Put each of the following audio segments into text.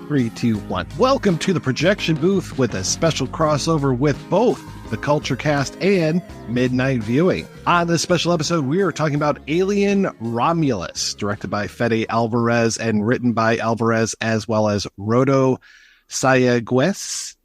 3, 2, 1. Welcome to the projection booth with a special crossover with both the Kulturecast and Midnight Viewing. On this special episode, we are talking about Alien Romulus, directed by Fede Álvarez and written by Álvarez, as well as Rodo Sayagüez.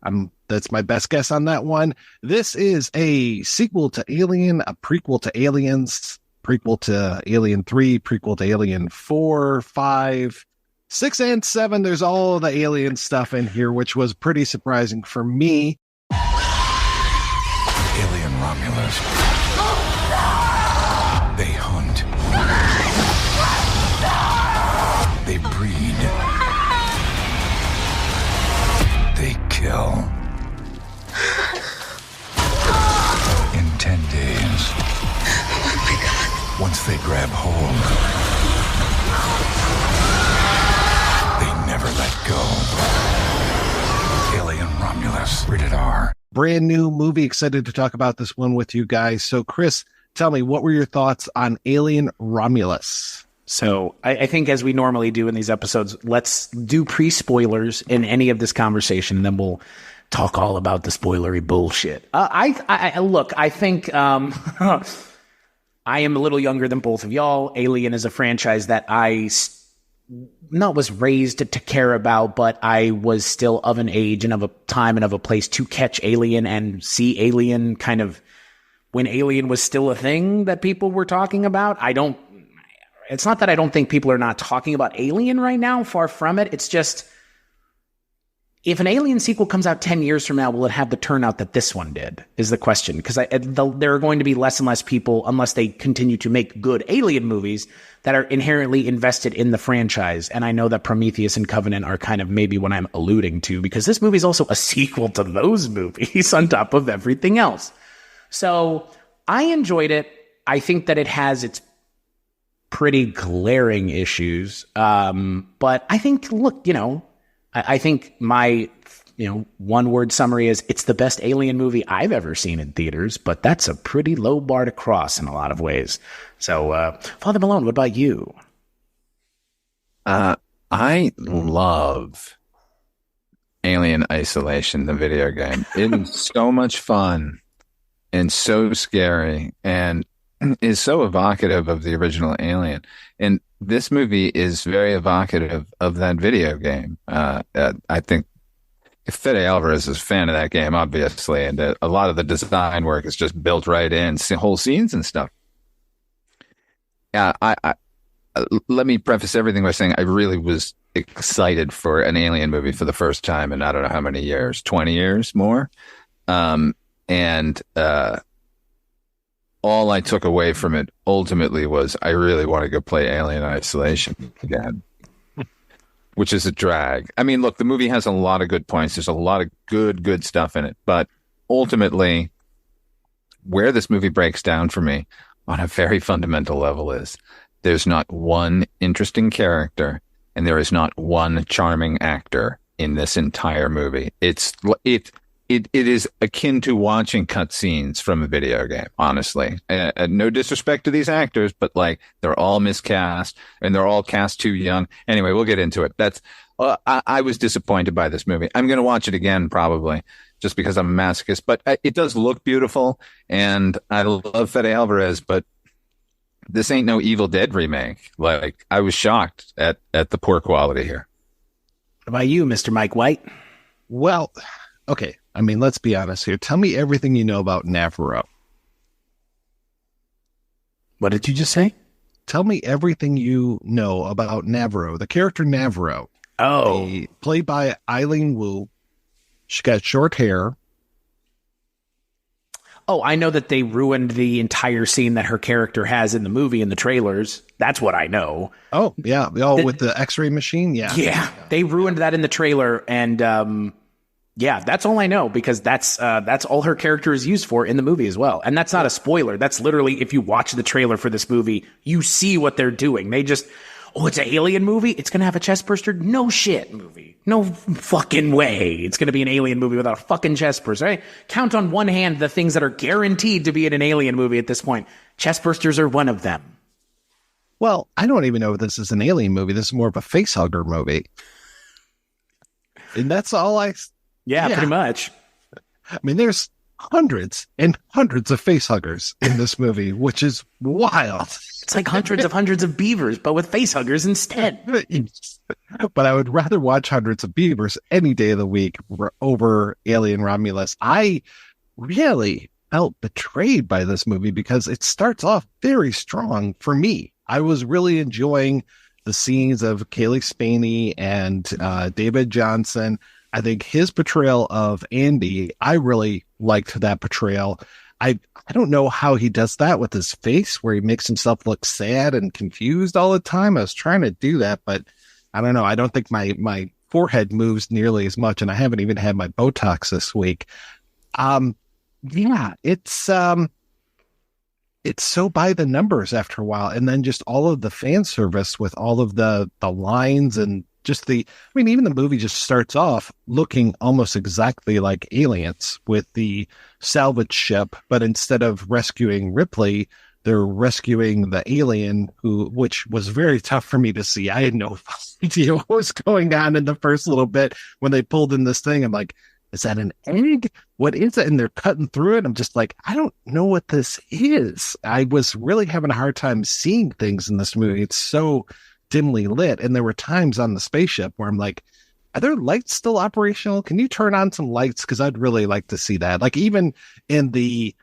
That's my best guess on that one. This is a sequel to Alien, a prequel to Aliens, prequel to Alien 3, prequel to Alien 4, 5, 6, and 7. There's all the alien stuff in here, which was pretty surprising for me. Alien Romulus. They hunt. They breed. They kill. In 10 days. Oh my God. Once they grab hold, they never let go. Alien Romulus. Rated R. Brand new movie. Excited to talk about this one with you guys. So, Chris, tell me, what were your thoughts on Alien Romulus? So I think, as we normally do in these episodes, let's do pre-spoilers in any of this conversation, and then we'll talk all about the spoilery bullshit. I think I am a little younger than both of y'all. Alien is a franchise that I not was raised to care about, but I was still of an age and of a time and of a place to catch Alien and see Alien kind of when Alien was still a thing that people were talking about. It's not that I don't think people are not talking about Alien right now. Far from it. It's just, if an Alien sequel comes out 10 years from now, will it have the turnout that this one did, is the question. Because there are going to be less and less people, unless they continue to make good Alien movies, that are inherently invested in the franchise. And I know that Prometheus and Covenant are kind of maybe what I'm alluding to, because this movie is also a sequel to those movies on top of everything else. So I enjoyed it. I think that it has its pretty glaring issues. But I think, look, I think my, one-word summary is it's the best Alien movie I've ever seen in theaters, but that's a pretty low bar to cross in a lot of ways. So, Father Malone, what about you? I love Alien Isolation, the video game. It is so much fun and so scary and is so evocative of the original Alien. And this movie is very evocative of that video game. I think Fede Álvarez is a fan of that game, obviously, and a lot of the design work is just built right in, whole scenes and stuff. Yeah, I let me preface everything by saying I really was excited for an Alien movie for the first time in I don't know how many years, 20 years more. All I took away from it ultimately was I really want to go play Alien Isolation again, which is a drag. I mean, look, the movie has a lot of good points. There's a lot of good stuff in it. But ultimately, where this movie breaks down for me on a very fundamental level is there's not one interesting character and there is not one charming actor in this entire movie. It is akin to watching cutscenes from a video game, honestly. No disrespect to these actors, but they're all miscast and they're all cast too young. Anyway, we'll get into it. I was disappointed by this movie. I'm going to watch it again probably just because I'm a masochist, but it does look beautiful and I love Fede Álvarez, but this ain't no Evil Dead remake. I was shocked at the poor quality here. What about you, Mr. Mike White? Well, okay. I mean, let's be honest here. Tell me everything you know about Navarro. What did you just say? Tell me everything you know about Navarro, the character Navarro. Oh. Played by Eileen Wu. She got short hair. Oh, I know that they ruined the entire scene that her character has in the movie in the trailers. That's what I know. Oh, yeah. With the X-ray machine? Yeah. Yeah. They ruined that in the trailer. And, yeah, that's all I know, because that's all her character is used for in the movie as well. And that's not a spoiler. That's literally, if you watch the trailer for this movie, you see what they're doing. They just, it's an alien movie? It's going to have a chest burster? No shit, movie. No fucking way. It's going to be an alien movie without a fucking chest burster. Right? Count on one hand the things that are guaranteed to be in an alien movie at this point. Chest bursters are one of them. Well, I don't even know if this is an alien movie. This is more of a facehugger movie. And that's all Yeah, pretty much. I mean, there's hundreds and hundreds of facehuggers in this movie, which is wild. It's like hundreds of beavers, but with facehuggers instead. But I would rather watch hundreds of beavers any day of the week over Alien Romulus. I really felt betrayed by this movie because it starts off very strong for me. I was really enjoying the scenes of Cailee Spaeny and David Jonsson. I think his portrayal of Andy, I really liked that portrayal. I don't know how he does that with his face, where he makes himself look sad and confused all the time. I was trying to do that, but I don't know. I don't think my forehead moves nearly as much, and I haven't even had my Botox this week. Yeah, it's so by the numbers after a while, and then just all of the fan service with all of the lines and just even the movie just starts off looking almost exactly like Aliens with the salvage ship, but instead of rescuing Ripley, they're rescuing the alien, which was very tough for me to see. I had no idea what was going on in the first little bit when they pulled in this thing. I'm like, is that an egg? What is it? And they're cutting through it. I'm just like, I don't know what this is. I was really having a hard time seeing things in this movie. It's so dimly lit, and there were times on the spaceship where I'm like, are there lights still operational? Can you turn on some lights? Because I'd really like to see that. Like even in the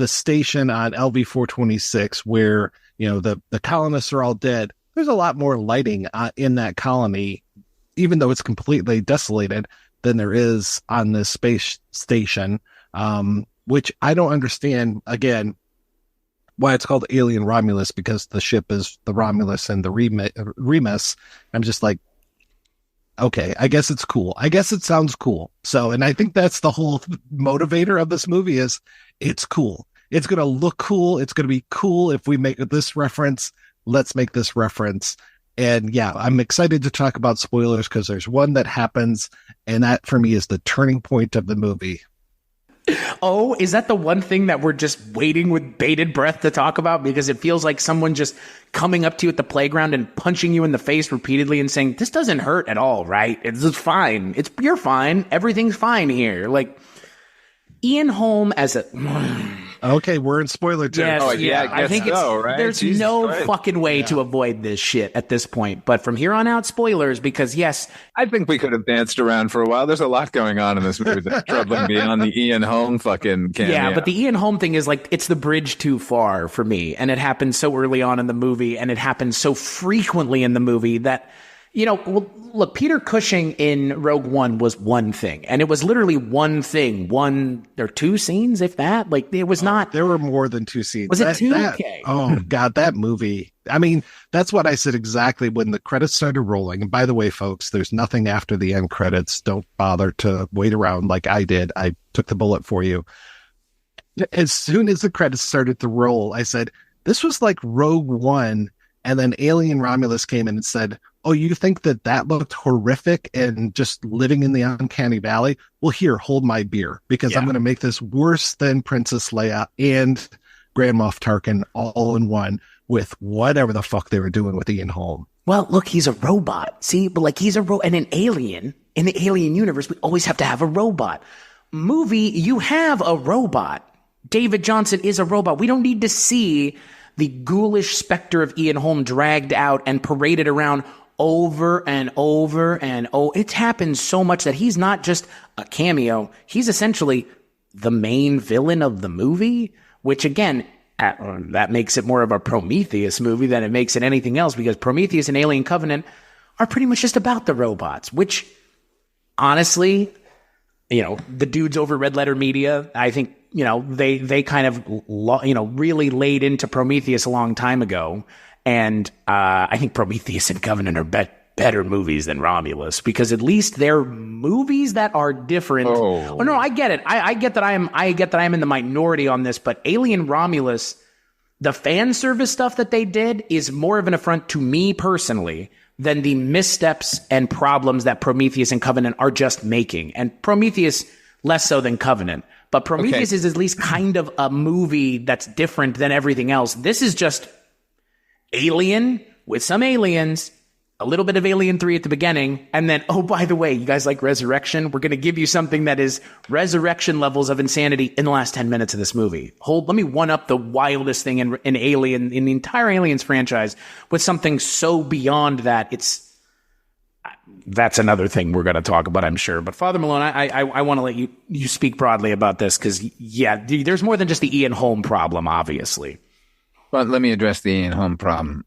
station on LV-426 where the colonists are all dead, there's a lot more lighting in that colony, even though it's completely desolated, than there is on this space station, which I don't understand again why it's called Alien Romulus, because the ship is the Romulus and the Remus. I'm just like, okay, I guess it's cool. I guess it sounds cool. So, and I think that's the whole motivator of this movie is it's cool. It's going to look cool. It's going to be cool. If we make this reference, let's make this reference. And yeah, I'm excited to talk about spoilers because there's one that happens, and that for me is the turning point of the movie. Oh, is that the one thing that we're just waiting with bated breath to talk about? Because it feels like someone just coming up to you at the playground and punching you in the face repeatedly and saying, this doesn't hurt at all, right? It's fine. You're fine. Everything's fine here. Like, Ian Holm as a... Okay, we're in spoiler territory. Yes, I think right? There's Jesus no Christ. Fucking way to avoid this shit at this point. But from here on out, spoilers, because yes. I think we could have danced around for a while. There's a lot going on in this movie that's troubling beyond the Ian Holm fucking cameo. Yeah, but the Ian Holm thing is like, it's the bridge too far for me. And it happened so early on in the movie, and it happened so frequently in the movie that, look, Peter Cushing in Rogue One was one thing, and it was literally one thing. There are two scenes, if that. Like, it was not. There were more than two scenes. Was it two? Okay. Oh God, that movie. I mean, that's what I said exactly when the credits started rolling. And by the way, folks, there's nothing after the end credits. Don't bother to wait around like I did. I took the bullet for you. As soon as the credits started to roll, I said, this was like Rogue One. And then Alien Romulus came in and said, oh, you think that looked horrific and just living in the uncanny valley? Well, here, hold my beer, because I'm going to make this worse than Princess Leia and Grand Moff Tarkin all in one with whatever the fuck they were doing with Ian Holm. Well, look, he's a robot. See, but like he's and an alien in the Alien universe, we always have to have a robot. Movie, you have a robot. David Jonsson is a robot. We don't need to see the ghoulish specter of Ian Holm dragged out and paraded around over and over and it's happened so much that he's not just a cameo. He's essentially the main villain of the movie, which again, that makes it more of a Prometheus movie than it makes it anything else, because Prometheus and Alien Covenant are pretty much just about the robots, which honestly, the dudes over Red Letter Media, I think, they kind of, really laid into Prometheus a long time ago. And I think Prometheus and Covenant are better movies than Romulus, because at least they're movies that are different. Oh no, I get it. I get that I am in the minority on this, but Alien Romulus, the fan service stuff that they did is more of an affront to me personally than the missteps and problems that Prometheus and Covenant are just making. And Prometheus less so than Covenant. But Prometheus is at least kind of a movie that's different than everything else. This is just Alien with some aliens a little bit of Alien 3 at the beginning, and then, oh, by the way, you guys like Resurrection? We're going to give you something that is resurrection levels of insanity in the last 10 minutes of this movie. Let me one up the wildest thing in Alien, in the entire Aliens franchise, with something so beyond that. That's another thing we're going to talk about, I'm sure. But Father Malone, I want to let you speak broadly about this, because, yeah, there's more than just the Ian Holm problem, obviously. But let me address the Ian Holm problem.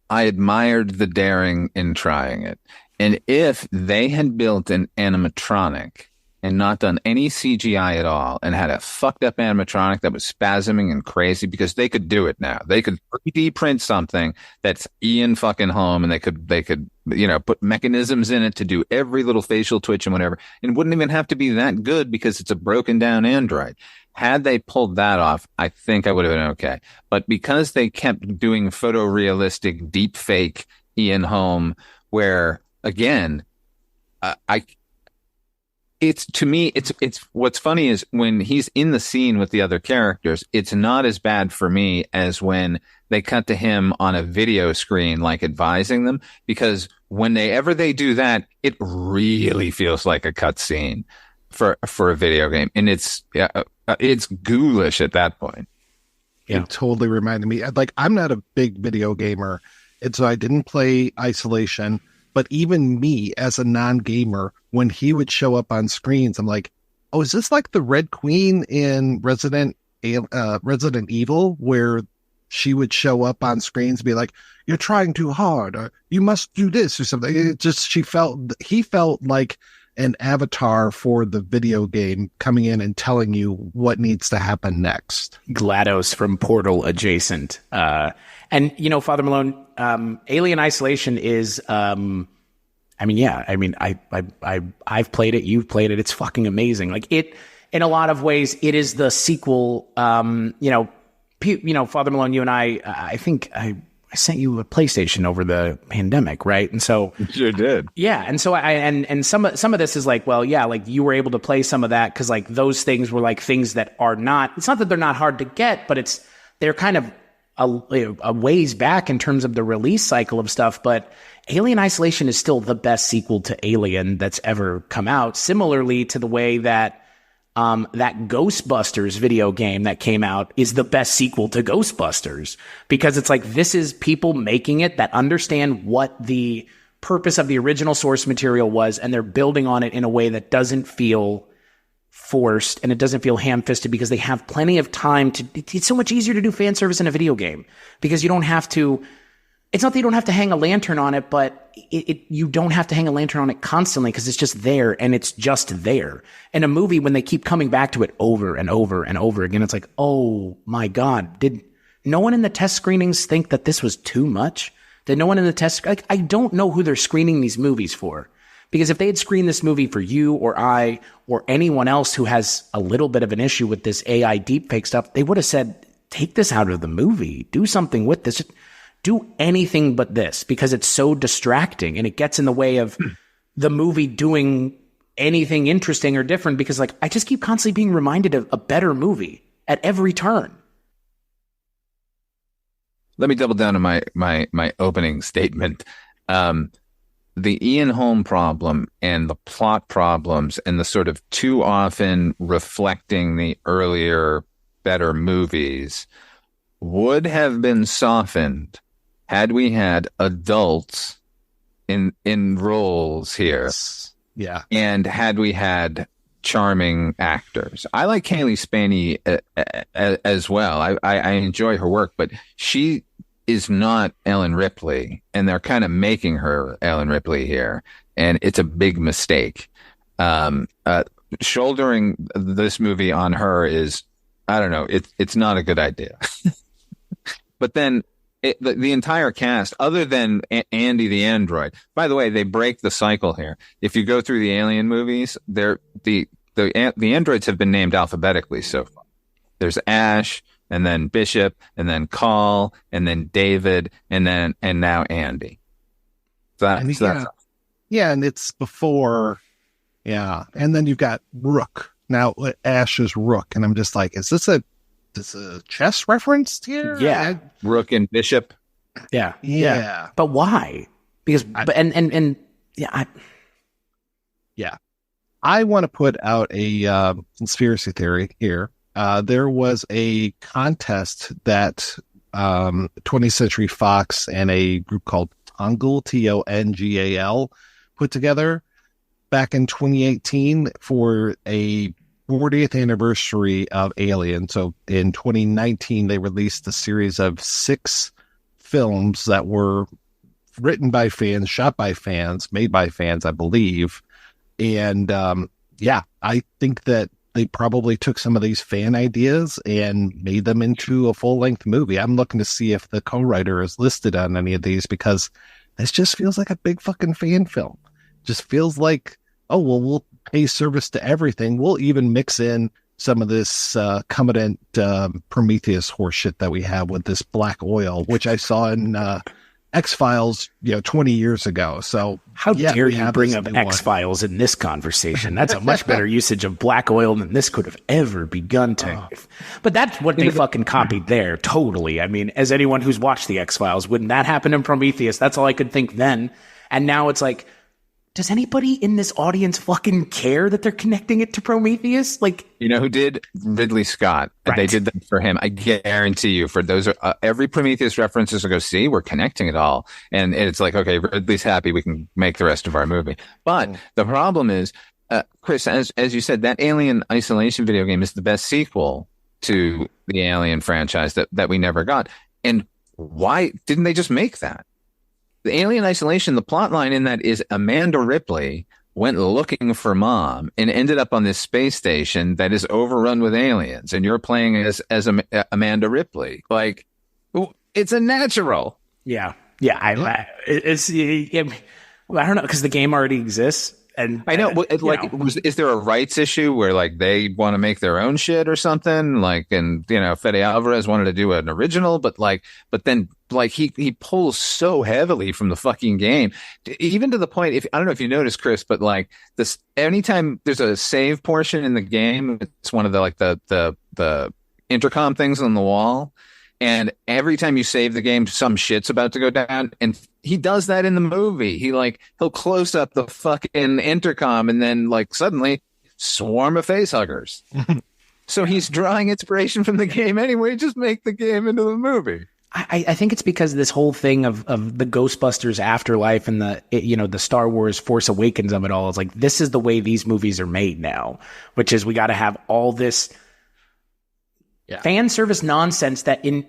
I admired the daring in trying it. And if they had built an animatronic and not done any CGI at all and had a fucked up animatronic that was spasming and crazy, because they could do it now. They could 3D print something that's Ian fucking Holm, and they could, put mechanisms in it to do every little facial twitch and whatever. And it wouldn't even have to be that good because it's a broken down android. Had they pulled that off, I think I would have been okay. But because they kept doing photorealistic, deep fake Ian Holm, where again, it's what's funny is when he's in the scene with the other characters, it's not as bad for me as when they cut to him on a video screen, like advising them, because whenever they do that, it really feels like a cutscene for a video game, and it's ghoulish at that point. Yeah. It totally reminded me. Like, I'm not a big video gamer, and so I didn't play Isolation. But even me, as a non-gamer, when he would show up on screens, I'm like, "Oh, is this like the Red Queen in Resident Evil, where she would show up on screens and be like, 'You're trying too hard,' or 'You must do this,' or something?" It just he felt like an avatar for the video game coming in and telling you what needs to happen next. GLaDOS from Portal adjacent. And, Father Malone, Alien Isolation is, I've played it. You've played it. It's fucking amazing. Like, it, in a lot of ways, it is the sequel. Father Malone, you and I think I sent you a PlayStation over the pandemic, right? And so you sure did. Yeah. And so and some of this is like, well, yeah, like you were able to play some of that because like those things were like things that are not, it's not that they're not hard to get, but they're kind of a ways back in terms of the release cycle of stuff. But Alien Isolation is still the best sequel to Alien that's ever come out. Similarly to the way that that Ghostbusters video game that came out is the best sequel to Ghostbusters, because it's like, this is people making it that understand what the purpose of the original source material was, and they're building on it in a way that doesn't feel forced and it doesn't feel ham-fisted, because they have plenty of time it's so much easier to do fan service in a video game because you don't have to. It's not that you don't have to hang a lantern on it, but you don't have to hang a lantern on it constantly because it's just there, and it's just there. In a movie, when they keep coming back to it over and over and over again, it's like, oh my God, did no one in the test screenings think that this was too much? Did no one in the test, like, I don't know who they're screening these movies for. Because if they had screened this movie for you or I or anyone else who has a little bit of an issue with this AI deepfake stuff, they would have said, take this out of the movie, do something with this. Do anything but this, because it's so distracting and it gets in the way of the movie doing anything interesting or different, because like I just keep constantly being reminded of a better movie at every turn. Let me double down on my opening statement. The Ian Holm problem and the plot problems and the sort of too often reflecting the earlier better movies would have been softened had we had adults in roles here. Yeah. And had we had charming actors. I like Cailee Spaeny as well. I enjoy her work, but she is not Ellen Ripley, and they're kind of making her Ellen Ripley here, and it's a big mistake. Shouldering this movie on her is, I don't know, it's not a good idea. But then the entire cast, other than Andy the android, by the way, they break the cycle here. If you go through the Alien movies, the androids have been named alphabetically so far. There's Ash, and then Bishop, and then Call, and then David, and now Andy. And it's before, yeah. And then you've got Rook. Now Ash is Rook, and I'm just like, is this a chess reference here? Yeah, Rook and Bishop. Yeah. But why? Because I want to put out a conspiracy theory here. There was a contest that 20th Century Fox and a group called Tongal, Tongal, put together back in 2018 for a 40th anniversary of Alien. So in 2019, they released a series of 6 films that were written by fans, shot by fans, made by fans, I believe. And I think that they probably took some of these fan ideas and made them into a full-length movie. I'm looking to see if the co-writer is listed on any of these, because this just feels like a big fucking fan film. Just feels like, oh, well, we'll pay service to everything. We'll even mix in some of this Commandant Prometheus horseshit that we have with this black oil, which I saw in X-Files, 20 years ago. So how dare you bring up X-Files in this conversation? That's a much better usage of black oil than this could have ever begun to. But that's what they fucking copied there. Totally. I mean, as anyone who's watched the X-Files, wouldn't that happen in Prometheus? That's all I could think then. And now it's like, does anybody in this audience fucking care that they're connecting it to Prometheus? Like, you know who did? Ridley Scott. Right. They did that for him. I guarantee you, for those every Prometheus references will go, see, we're connecting it all, and it's like, okay, Ridley's happy, we can make the rest of our movie. But the problem is, Chris, as you said, that Alien Isolation video game is the best sequel to the Alien franchise that we never got. And why didn't they just make that? The Alien Isolation, the plot line in that is Amanda Ripley went looking for mom and ended up on this space station that is overrun with aliens, and you're playing as Amanda Ripley. Like, it's a natural. Yeah. I don't know, because the game already exists. And I know, is there a rights issue where like they want to make their own shit or something? Like, and Fede Álvarez wanted to do an original, but then he pulls so heavily from the fucking game, even to the point, I don't know if you noticed, Chris, but like this, anytime there's a save portion in the game, it's one of the intercom things on the wall. And every time you save the game, some shit's about to go down. And he does that in the movie. He'll close up the fucking intercom and then suddenly swarm of facehuggers. So he's drawing inspiration from the game anyway. Just make the game into the movie. I think it's because this whole thing of the Ghostbusters afterlife and the Star Wars Force Awakens of it all is like, this is the way these movies are made now, which is we got to have all this fan service nonsense that in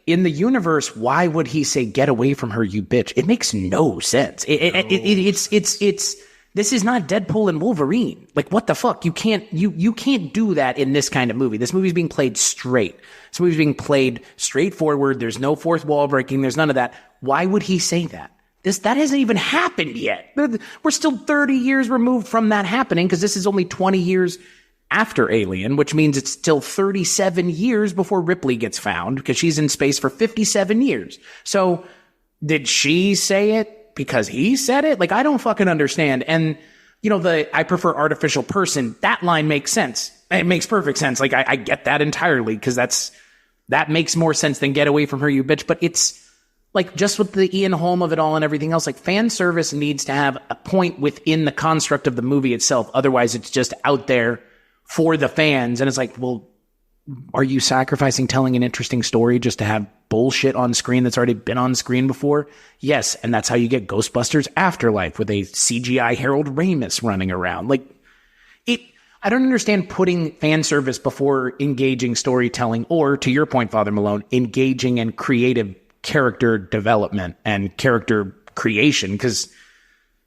the universe, why would he say, get away from her, you bitch? It makes no sense. It's this is not Deadpool and Wolverine. Like, what the fuck? You can't do that in this kind of movie. This movie's being played straight. This movie's being played straightforward. There's no fourth wall breaking. There's none of that. Why would he say that? That hasn't even happened yet. We're still 30 years removed from that happening, because this is only 20 years after Alien, which means it's still 37 years before Ripley gets found, because she's in space for 57 years. So did she say it because he said it? Like, I don't fucking understand. And, I prefer artificial person, that line makes sense. It makes perfect sense. Like, I get that entirely, because that makes more sense than get away from her, you bitch. But it's like, just with the Ian Holm of it all and everything else, like, fan service needs to have a point within the construct of the movie itself. Otherwise, it's just out there for the fans. And it's like, well, are you sacrificing telling an interesting story just to have bullshit on screen that's already been on screen before? Yes. And that's how you get Ghostbusters Afterlife with a CGI Harold Ramis running around. Like, I don't understand putting fan service before engaging storytelling, or, to your point, Father Malone, engaging in creative character development and character creation, because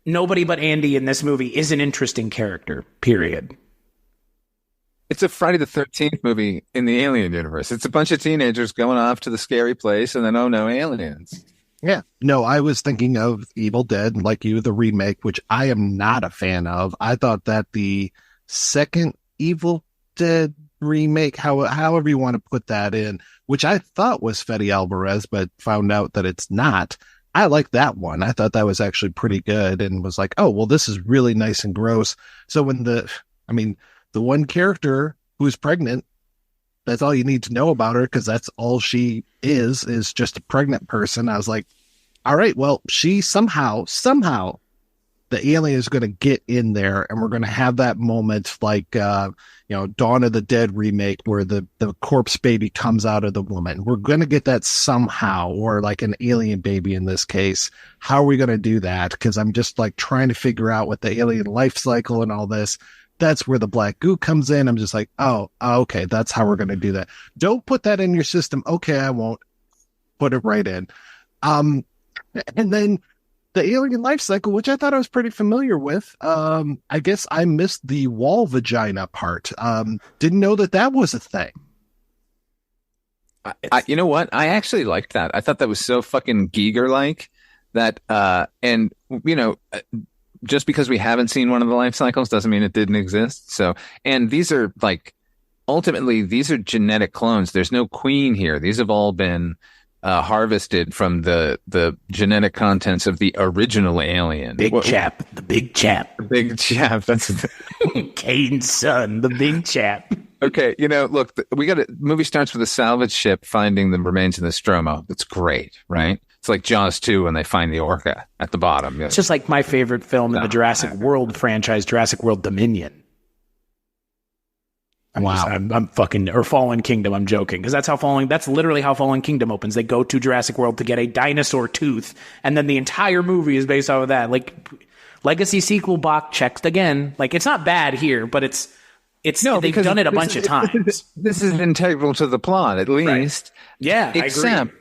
nobody but Andy in this movie is an interesting character, period. It's a Friday the 13th movie in the Alien universe. It's a bunch of teenagers going off to the scary place, and then, oh no, aliens. Yeah. No, I was thinking of Evil Dead, like you, the remake, which I am not a fan of. I thought that the second Evil Dead remake, however you want to put that in, which I thought was Fede Álvarez, but found out that it's not. I like that one. I thought that was actually pretty good, and was like, oh, well, this is really nice and gross. So when the one character who's pregnant that's all you need to know about her, because that's all she is just a pregnant person. I was like, all right, well, she somehow the alien is going to get in there, and we're going to have that moment like, Dawn of the Dead remake where the corpse baby comes out of the woman. We're going to get that somehow, or like an alien baby in this case. How are we going to do that? Because I'm just like trying to figure out what the alien life cycle and all this. That's where the black goo comes in. I'm just like, okay, that's how we're going to do that. Don't put that in your system. Okay, I won't. Put it right in. And then the alien life cycle, which I thought I was pretty familiar with. I guess I missed the wall vagina part. Didn't know that was a thing. You know what? I actually liked that. I thought that was so fucking Giger-like that, just because we haven't seen one of the life cycles doesn't mean it didn't exist. So, and these are like, ultimately, these are genetic clones. There's no queen here. These have all been harvested from the genetic contents of the original alien. The big chap. The big chap. That's Kane's son, the big chap. Okay, look, movie starts with a salvage ship finding the remains of the Nostromo. That's great, right? It's like Jaws 2 when they find the orca at the bottom. It's just like my favorite film in the Jurassic World franchise, Jurassic World Dominion. I'm fucking, or Fallen Kingdom, I'm joking. Because that's literally how Fallen Kingdom opens. They go to Jurassic World to get a dinosaur tooth, and then the entire movie is based off of that. Like, Legacy sequel box checked again. Like, it's not bad here, but they've done it a bunch of times. This is integral to the plot, at least. Right. Yeah, I agree.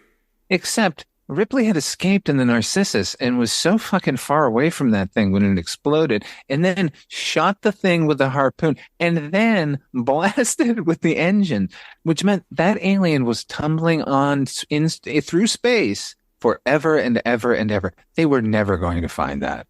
Except Ripley had escaped in the Narcissus and was so fucking far away from that thing when it exploded, and then shot the thing with a harpoon, and then blasted with the engine, which meant that alien was tumbling on through space forever and ever and ever. They were never going to find that.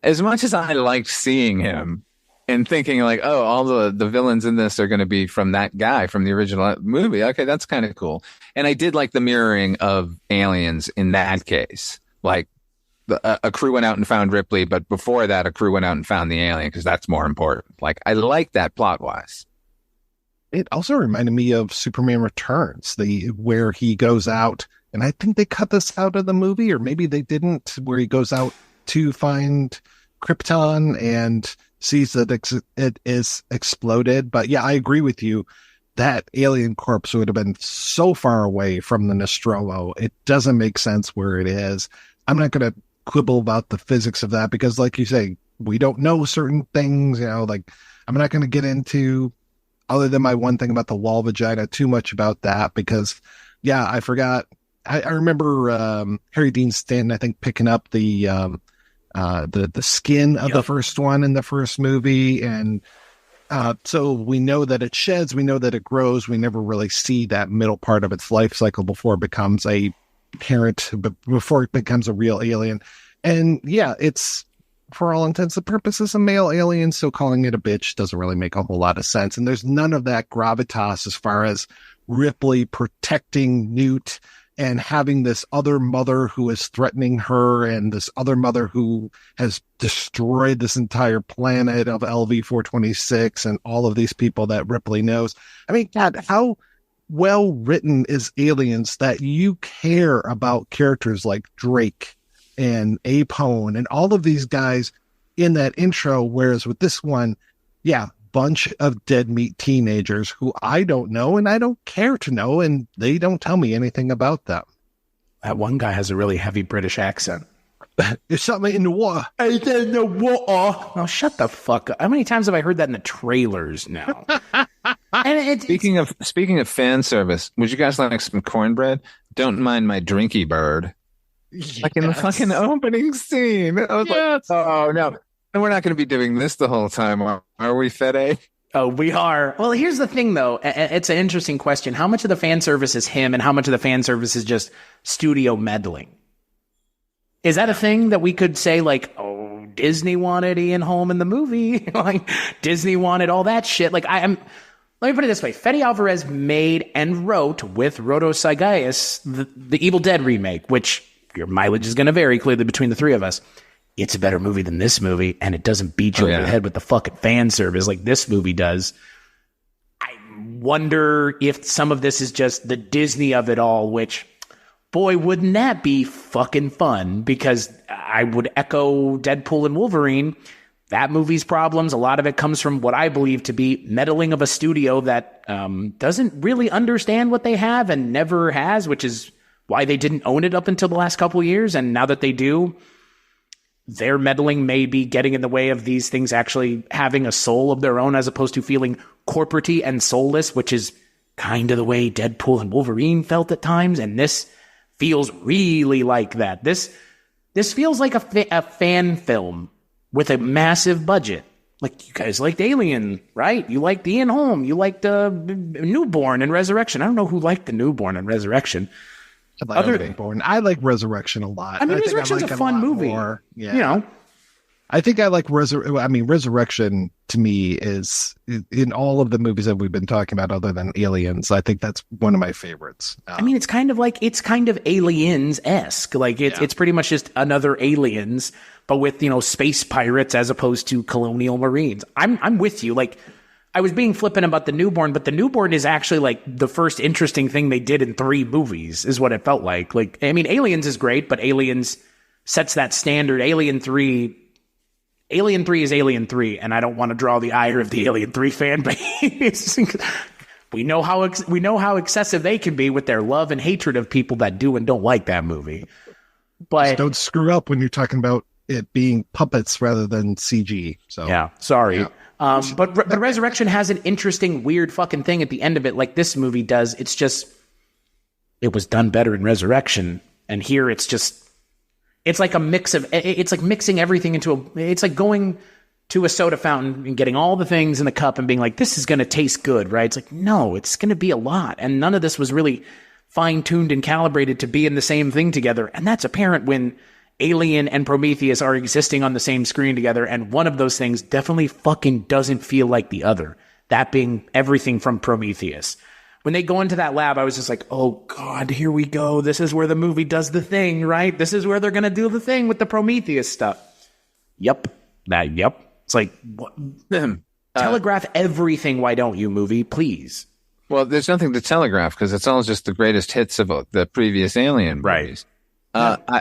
As much as I liked seeing him and thinking like, oh, all the villains in this are going to be from that guy from the original movie. Okay, that's kind of cool. And I did like the mirroring of Aliens in that case. Like a crew went out and found Ripley, but before that, a crew went out and found the alien because that's more important. Like, I like that plot-wise. It also reminded me of Superman Returns, where he goes out, and I think they cut this out of the movie, or maybe they didn't, where he goes out to find Krypton and sees that it is exploded. But yeah, I agree with you. That alien corpse would have been so far away from the Nostromo. It doesn't make sense where it is. I'm not going to quibble about the physics of that because, like you say, we don't know certain things. Like, I'm not going to get into, other than my one thing about the wall vagina, too much about that because, yeah, I forgot. I remember Harry Dean Stanton, I think, picking up the skin of the first one in the first movie, and so we know that it sheds, we know that it grows. We never really see that middle part of its life cycle before it becomes a parent, before it becomes a real alien. And yeah, it's, for all intents and purposes, a male alien, so calling it a bitch doesn't really make a whole lot of sense. And there's none of that gravitas as far as Ripley protecting Newt and having this other mother who is threatening her, and this other mother who has destroyed this entire planet of LV-426 and all of these people that Ripley knows. I mean, God, how well written is Aliens that you care about characters like Drake and Apone and all of these guys in that intro, whereas with this one, yeah, bunch of dead meat teenagers who I don't know and I don't care to know, and they don't tell me anything about them. That one guy has a really heavy British accent. There's something in the water. It's in the water. No, shut the fuck up. How many times have I heard that in the trailers now? And speaking of fan service, would you guys like some cornbread? Don't mind my drinky bird. Yes. Like in the fucking opening scene. I was like, oh no. And we're not going to be doing this the whole time, are we, Fede? Oh, we are. Well, here's the thing, though. It's an interesting question. How much of the fan service is him, and how much of the fan service is just studio meddling? Is that a thing that we could say, like, oh, Disney wanted Ian Holm in the movie? Like, Disney wanted all that shit? Like, let me put it this way. Fede Álvarez made and wrote with Rodo Sagayas the Evil Dead remake, which your mileage is going to vary clearly between the three of us. It's a better movie than this movie, and it doesn't beat you over the head with the fucking fan service like this movie does. wonder if some of this is just the Disney of it all, which, boy, wouldn't that be fucking fun? Because I would echo Deadpool and Wolverine. That movie's problems, a lot of it comes from what I believe to be meddling of a studio that doesn't really understand what they have and never has, which is why they didn't own it up until the last couple of years. And now that they do, their meddling may be getting in the way of these things actually having a soul of their own, as opposed to feeling corporate-y and soulless, which is kind of the way Deadpool and Wolverine felt at times. And this feels really like that. This feels like a fan film with a massive budget. Like, you guys liked Alien, right? You liked Ian Holm. You liked Newborn and Resurrection. I don't know who liked the Newborn and Resurrection. I like Resurrection a lot. I mean, Resurrection's a fun movie. More. Yeah. You know, I think I like Resurrection to me is in all of the movies that we've been talking about, other than Aliens. I think that's one of my favorites. I mean, it's kind of Aliens-esque. Like it's pretty much just another Aliens, but with, space pirates as opposed to colonial marines. I'm with you. Like, I was being flippant about the Newborn, but the Newborn is actually like the first interesting thing they did in 3 movies, is what it felt like. Like, I mean, Aliens is great, but Aliens sets that standard. Alien 3 is Alien 3, and I don't want to draw the ire of the Alien 3 fan base. we know how excessive they can be with their love and hatred of people that do and don't like that movie. But just don't screw up when you're talking about it being puppets rather than CG. So yeah, sorry. Yeah. But Resurrection has an interesting, weird fucking thing at the end of it, like this movie does. It's just, it was done better in Resurrection, and here it's like a mix of, it's like mixing everything it's like going to a soda fountain and getting all the things in the cup and being like, this is going to taste good, right? It's like, no, it's going to be a lot. And none of this was really fine-tuned and calibrated to be in the same thing together. And that's apparent when Alien and Prometheus are existing on the same screen together, and one of those things definitely fucking doesn't feel like the other. That being everything from Prometheus. When they go into that lab, I was just like, oh God, here we go. This is where the movie does the thing, right? This is where they're going to do the thing with the Prometheus stuff. Yep. It's like, what? Telegraph everything, why don't you, movie, please? Well, there's nothing to telegraph because it's all just the greatest hits of the previous Alien movies. Right.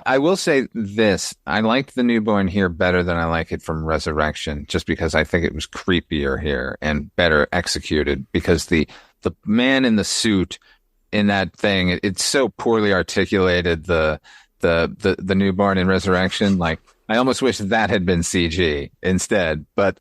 I will say this. I liked the Newborn here better than I like it from Resurrection, just because I think it was creepier here and better executed, because the man in the suit in that thing, it's so poorly articulated, the Newborn in Resurrection. Like, I almost wish that had been CG instead. But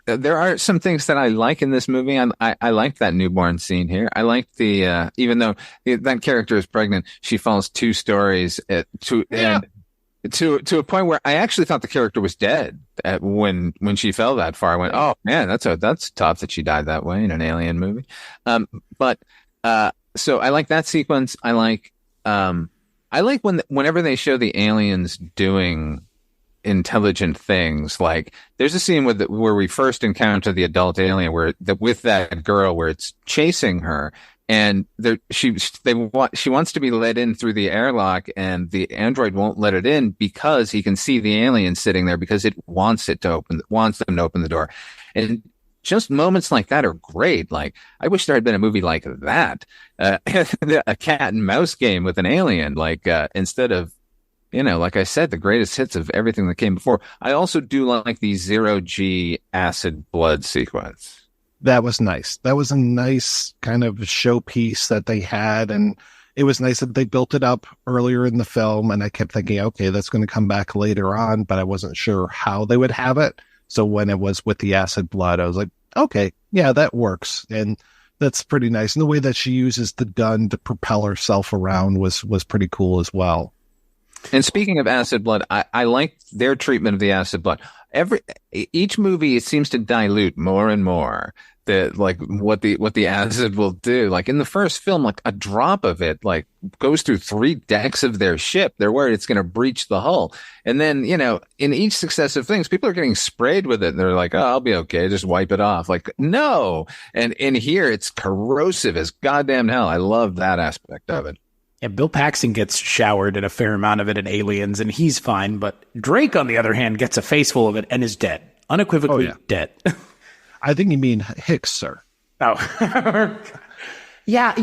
there are some things that I like in this movie. I like that Newborn scene here. I like the even though that character is pregnant, she falls 2 stories to a point where I actually thought the character was dead when she fell that far. I went, oh man, that's tough that she died that way in an Alien movie. So I like that sequence. I like whenever they show the aliens doing intelligent things. Like, there's a scene where we first encounter the adult alien with that girl, where it's chasing her, and she wants to be let in through the airlock, and the android won't let it in because he can see the alien sitting there, because it wants them to open the door. And just moments like that are great. Like, I wish there had been a movie like that, a cat and mouse game with an alien, like instead of, like I said, the greatest hits of everything that came before. I also do like the 0G acid blood sequence. That was nice. That was a nice kind of showpiece that they had, and it was nice that they built it up earlier in the film, and I kept thinking, okay, that's going to come back later on, but I wasn't sure how they would have it. So when it was with the acid blood, I was like, okay, yeah, that works. And that's pretty nice. And the way that she uses the gun to propel herself around was pretty cool as well. And speaking of acid blood, I like their treatment of the acid blood. Each movie, it seems to dilute more and more what the acid will do. Like in the first film, like a drop of it like goes through 3 decks of their ship. They're worried it's going to breach the hull. And then, in each successive things, people are getting sprayed with it. And they're like, oh, I'll be okay. Just wipe it off. Like, no. And in here, it's corrosive as goddamn hell. I love that aspect of it. Yeah, Bill Paxton gets showered in a fair amount of it in Aliens, and he's fine. But Drake, on the other hand, gets a face full of it and is dead. Unequivocally dead. I think you mean Hicks, sir. Oh. Yeah,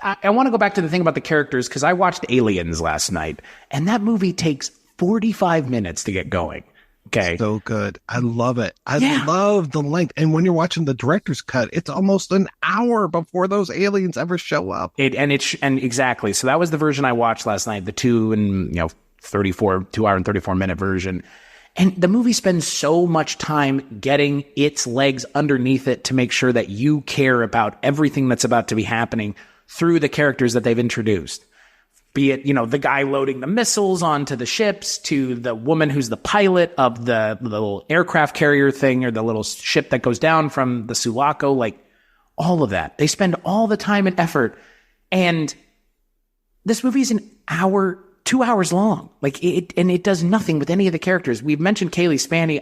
I want to go back to the thing about the characters because I watched Aliens last night, and that movie takes 45 minutes to get going. Okay. So good. I love it. I love the length. And when you're watching the director's cut, it's almost an hour before those aliens ever show up. And exactly. So that was the version I watched last night, the 2 and 2 hour and 34 minute version. And the movie spends so much time getting its legs underneath it to make sure that you care about everything that's about to be happening through the characters that they've introduced. Be it, the guy loading the missiles onto the ships, to the woman who's the pilot of the little aircraft carrier thing, or the little ship that goes down from the Sulaco, like all of that. They spend all the time and effort. And this movie is 2 hours long. And it does nothing with any of the characters. We've mentioned Cailee Spaeny.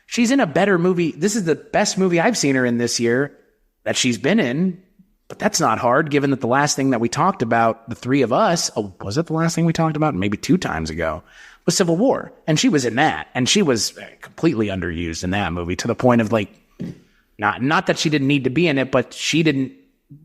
She's in a better movie. This is the best movie I've seen her in this year that she's been in. But that's not hard, given that the last thing that we talked about, the three of us, was it the last thing we talked about? Maybe 2 times ago, was Civil War. And she was in that. And she was completely underused in that movie, to the point of not that she didn't need to be in it, but she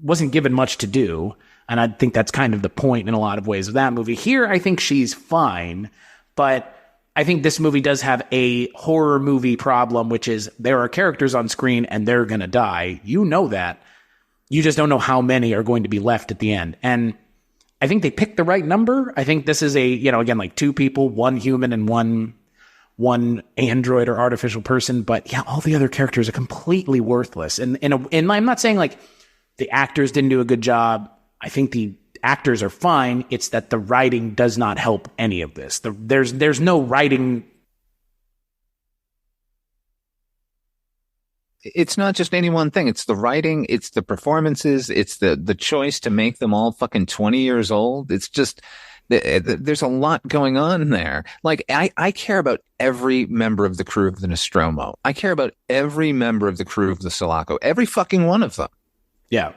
wasn't given much to do. And I think that's kind of the point in a lot of ways of that movie. Here, I think she's fine, but I think this movie does have a horror movie problem, which is there are characters on screen and they're going to die. You know that. You just don't know how many are going to be left at the end. And I think they picked the right number. I think this is again, 2 people, 1 human and one android or artificial person. But yeah, all the other characters are completely worthless. And I'm not saying the actors didn't do a good job. I think the actors are fine. It's that the writing does not help any of this. There's no writing. It's not just any one thing. It's the writing. It's the performances. It's the choice to make them all fucking 20 years old. It's just, there's a lot going on there. I care about every member of the crew of the Nostromo. I care about every member of the crew of the Sulaco. Every fucking one of them. Yeah.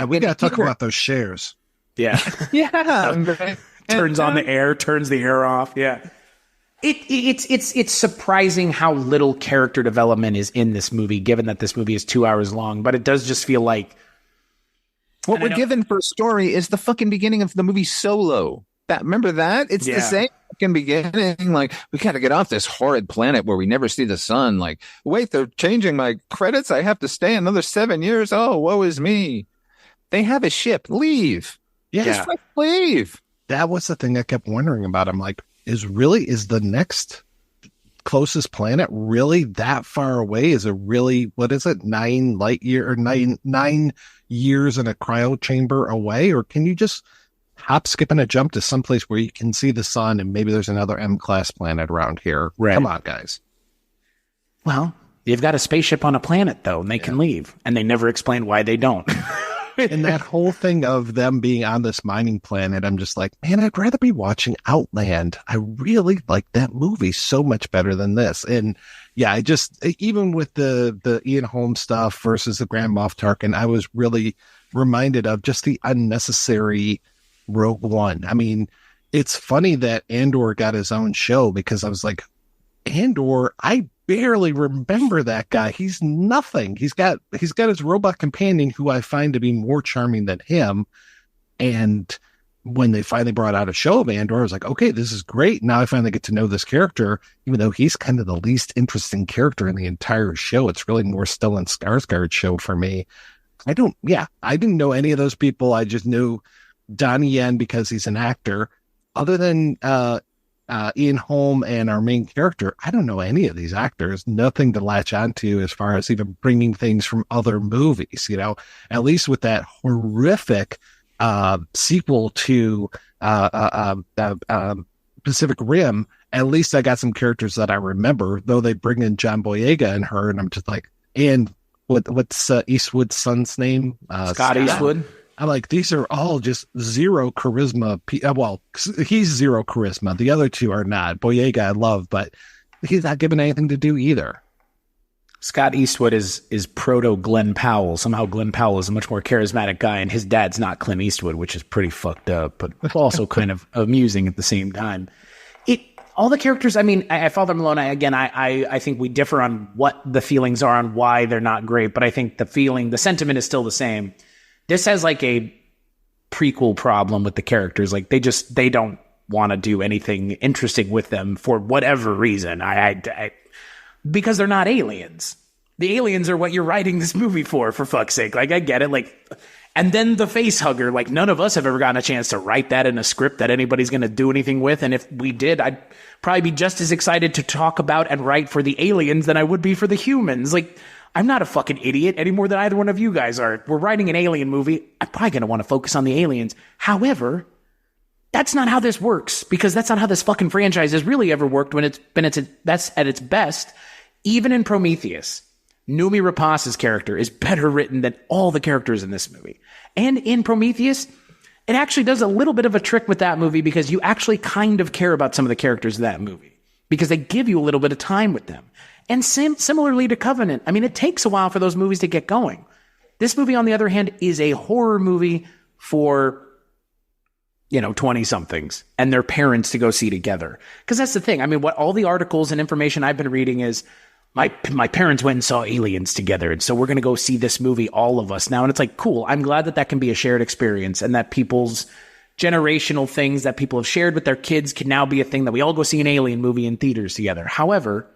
We got to talk about those shares. Yeah. Yeah. Turns on the air, turns the air off. Yeah. It's surprising how little character development is in this movie, given that this movie is 2 hours long. But it does just feel like what we're given for a story is the fucking beginning of the movie Solo. Remember that? It's the same fucking beginning. We got to get off this horrid planet where we never see the sun. Wait, they're changing my credits. I have to stay another 7 years. Oh, woe is me. They have a ship. Leave. Yeah. Just leave. That was the thing I kept wondering about. I'm like, is the next closest planet really that far away? Is it really, 9 light year or 9 years in a cryo chamber away? Or can you just hop, skip, and a jump to someplace where you can see the sun and maybe there's another M-class planet around here? Right. Come on, guys. Well, you've got a spaceship on a planet, though, and they can leave. And they never explain why they don't. And that whole thing of them being on this mining planet, I'm just like, man, I'd rather be watching Outland. I really like that movie so much better than this. And yeah, I just, even with the Ian Holmes stuff versus the Grand Moff Tarkin, I was really reminded of just the unnecessary Rogue One. I mean, it's funny that Andor got his own show, because I was like, Andor, I barely remember that guy. He's nothing. He's got his robot companion, who I find to be more charming than him. And when they finally brought out a show of Andor, I was like, okay, this is great. Now I finally get to know this character, even though he's kind of the least interesting character in the entire show. It's really more Stellan Skarsgård's show for me. I didn't know any of those people. I just knew Donnie Yen because he's an actor. Other than Ian Holm and our main character, I don't know any of these actors. Nothing to latch onto as far as even bringing things from other movies. At least with that horrific sequel to Pacific Rim, at least I got some characters that I remember. Though they bring in John Boyega and her, and I'm just like, and what's Eastwood's son's name? Scott Eastwood. I'm like, these are all just zero charisma. Well, he's zero charisma. The other two are not. Boyega I love, but he's not given anything to do either. Scott Eastwood is proto Glenn Powell. Somehow Glenn Powell is a much more charismatic guy, and his dad's not Clint Eastwood, which is pretty fucked up, but also kind of amusing at the same time. all the characters, I mean, I Father Malone, I think we differ on what the feelings are on why they're not great, but I think the sentiment is still the same. This has like a prequel problem with the characters. Like they don't want to do anything interesting with them for whatever reason. Because they're not aliens. The aliens are what you're writing this movie for fuck's sake. Like, I get it. Like, and then the face hugger, like none of us have ever gotten a chance to write that in a script that anybody's going to do anything with. And if we did, I'd probably be just as excited to talk about and write for the aliens than I would be for the humans. Like, I'm not a fucking idiot any more than either one of you guys are. We're writing an alien movie. I'm probably going to want to focus on the aliens. However, that's not how this works, because that's not how this fucking franchise has really ever worked when it's been at its best. Even in Prometheus, Noomi Rapace's character is better written than all the characters in this movie. And in Prometheus, it actually does a little bit of a trick with that movie, because you actually kind of care about some of the characters of that movie, because they give you a little bit of time with them. And similarly to Covenant, I mean, it takes a while for those movies to get going. This movie, on the other hand, is a horror movie for, 20-somethings and their parents to go see together. Because that's the thing. I mean, what all the articles and information I've been reading is, my parents went and saw aliens together, and so we're going to go see this movie, all of us now. And it's like, cool. I'm glad that can be a shared experience, and that people's generational things that people have shared with their kids can now be a thing that we all go see an alien movie in theaters together. However,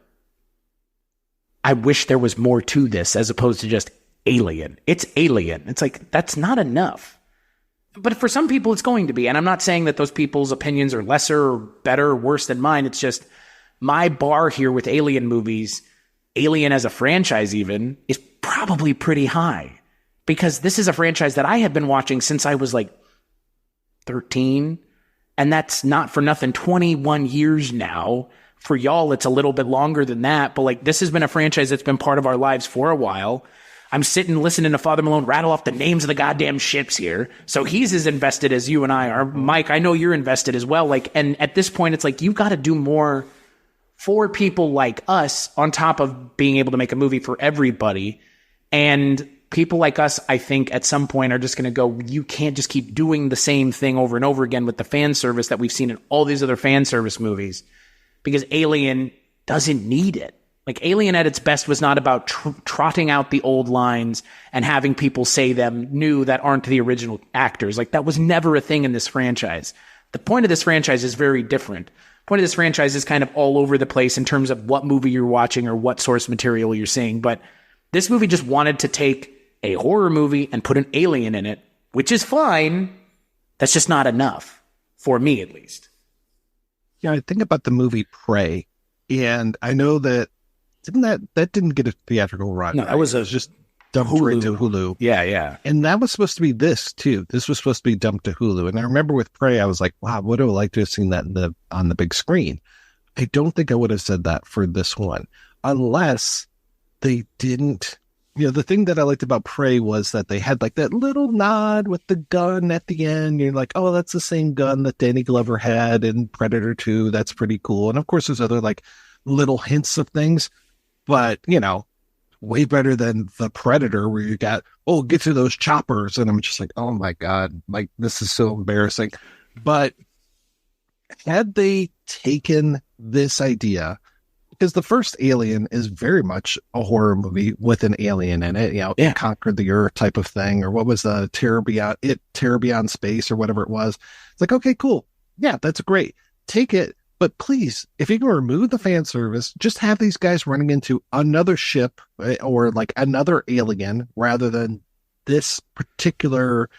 I wish there was more to this as opposed to just alien. It's alien. It's like, that's not enough. But for some people, it's going to be. And I'm not saying that those people's opinions are lesser or better or worse than mine. It's just my bar here with alien movies, Alien as a franchise even, is probably pretty high, because this is a franchise that I have been watching since I was like 13. And that's not for nothing, 21 years now. For y'all, it's a little bit longer than that. But like, this has been a franchise that's been part of our lives for a while. I'm sitting listening to Father Malone rattle off the names of the goddamn ships here. So he's as invested as you and I are. Mike, I know you're invested as well. Like, and at this point, it's like, you've got to do more for people like us, on top of being able to make a movie for everybody. And people like us, I think at some point are just going to go, you can't just keep doing the same thing over and over again with the fan service that we've seen in all these other fan service movies, because Alien doesn't need it. Like, Alien at its best was not about trotting out the old lines and having people say them new that aren't the original actors. Like, that was never a thing in this franchise. The point of this franchise is very different. The point of this franchise is kind of all over the place in terms of what movie you're watching or what source material you're seeing. But this movie just wanted to take a horror movie and put an alien in it, which is fine. That's just not enough, for me at least. Yeah, I think about the movie Prey, and I know that didn't get a theatrical run. No, that was just dumped right to Hulu. Yeah. And that was supposed to be this too. This was supposed to be dumped to Hulu. And I remember with Prey, I was like, wow, would have liked to have seen that on the big screen. I don't think I would have said that for this one, unless they didn't. The thing that I liked about Prey was that they had like that little nod with the gun at the end. You're like, oh, that's the same gun that Danny Glover had in Predator 2. That's pretty cool. And of course, there's other like little hints of things, but way better than the Predator, where you got, oh, get to those choppers. And I'm just like, oh my God, like, this is so embarrassing. But had they taken this idea, because the first Alien is very much a horror movie with an alien in it, It conquered the earth type of thing, or what was the Terror Beyond Space or whatever it was. It's like, okay, cool. Yeah, that's great. Take it. But please, if you can remove the fan service, just have these guys running into another ship or like another alien, rather than this particular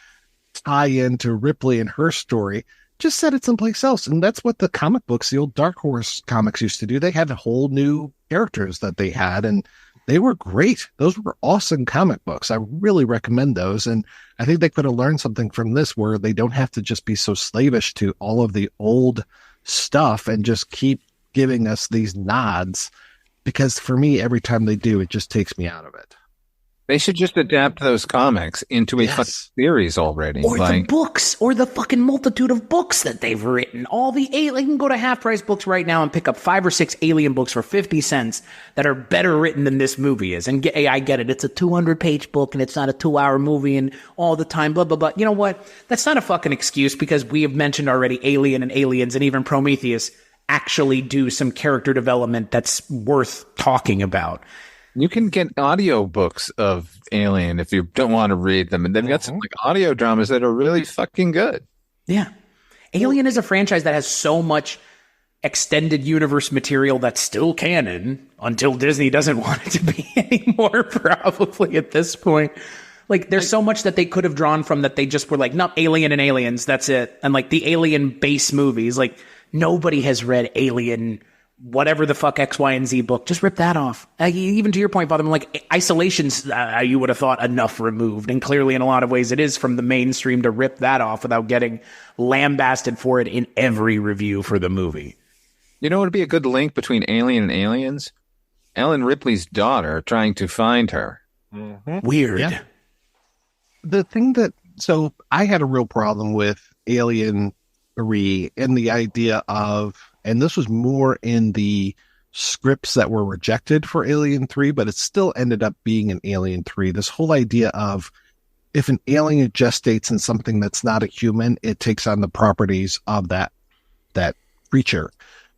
tie-in to Ripley and her story. Just set it someplace else. And that's what the comic books, the old Dark Horse comics, used to do. They had whole new characters that they had, and they were great. Those were awesome comic books. I really recommend those. And I think they could have learned something from this, where they don't have to just be so slavish to all of the old stuff and just keep giving us these nods, because for me, every time they do, it just takes me out of it. They should just adapt those comics into a fucking series already. Or the books, or the fucking multitude of books that they've written. All the you can go to Half Price Books right now and pick up 5 or 6 Alien books for 50 cents that are better written than this movie is. And I get it. It's a 200-page book, and it's not a 2-hour movie, and all the time, blah, blah, blah. You know what? That's not a fucking excuse, because we have mentioned already Alien and Aliens and even Prometheus actually do some character development that's worth talking about. You can get audio books of Alien if you don't want to read them, and they've got some like audio dramas that are really fucking good. Yeah. Alien is a franchise that has so much extended universe material that's still canon until Disney doesn't want it to be anymore, probably at this point. Like, there's so much that they could have drawn from that they just were like, nope, Alien and Aliens, that's it. And like the Alien base movies, like nobody has read Alien, whatever the fuck X, Y, and Z book. Just rip that off. Even to your point, Father, like Isolation's, you would have thought enough removed. And clearly in a lot of ways it is from the mainstream to rip that off without getting lambasted for it in every review for the movie. You know what would be a good link between Alien and Aliens? Ellen Ripley's daughter trying to find her. Weird. Yeah. The thing so I had a real problem with Alien 3 and the idea of, and this was more in the scripts that were rejected for Alien 3, but it still ended up being an Alien 3. This whole idea of if an alien gestates in something that's not a human, it takes on the properties of that creature,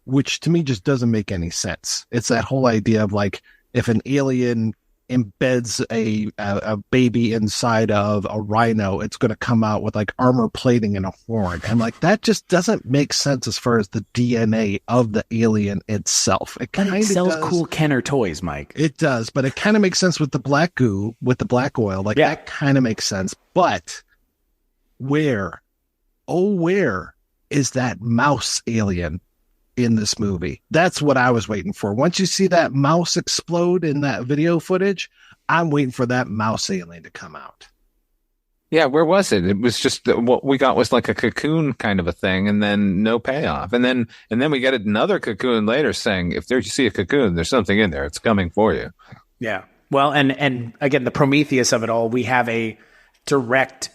which to me just doesn't make any sense. It's that whole idea of like, if an alien embeds a baby inside of a rhino, it's going to come out with like armor plating and a horn. And like, that just doesn't make sense as far as the DNA of the alien itself. It kind of sells cool Kenner toys, Mike. It does, but it kind of makes sense with the black goo, with the black oil. Like that kind of makes sense. But where is that mouse alien in this movie? That's what I was waiting for. Once you see that mouse explode in that video footage, I'm waiting for that mouse alien to come out. Yeah, where was it? It was just what we got was like a cocoon kind of a thing, and then no payoff. And then we get another cocoon later saying, if there you see a cocoon, there's something in there. It's coming for you. Yeah. Well, and again, the Prometheus of it all, we have a direct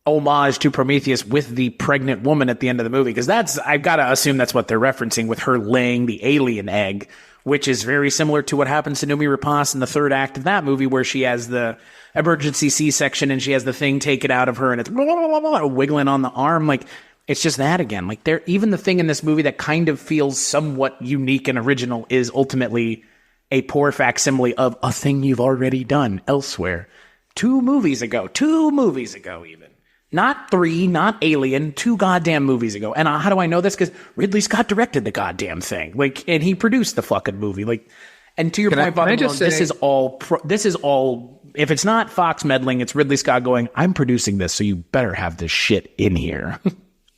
homage to Prometheus with the pregnant woman at the end of the movie, because I've got to assume that's what they're referencing with her laying the alien egg, which is very similar to what happens to Noomi Rapace in the third act of that movie, where she has the emergency C-section and she has the thing taken out of her and it's wiggling on the arm. Like, it's just that again. Like, even the thing in this movie that kind of feels somewhat unique and original is ultimately a poor facsimile of a thing you've already done elsewhere. Two movies ago even. Not 3, not Alien, 2 goddamn movies ago. And how do I know this? Because Ridley Scott directed the goddamn thing. Like, and he produced the fucking movie. Like, and to your point, Bob, this is all, if it's not Fox meddling, it's Ridley Scott going, I'm producing this, so you better have this shit in here.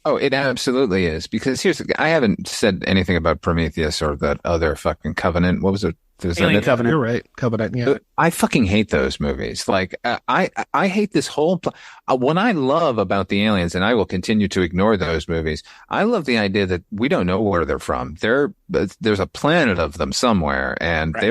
Oh, it absolutely is. Because I haven't said anything about Prometheus or that other fucking Covenant. What was it? Alien Covenant. You're right. Covenant, yeah. I fucking hate those movies. Like, I hate this whole... what I love about the aliens, and I will continue to ignore those movies, I love the idea that we don't know where they're from. There's a planet of them somewhere, and they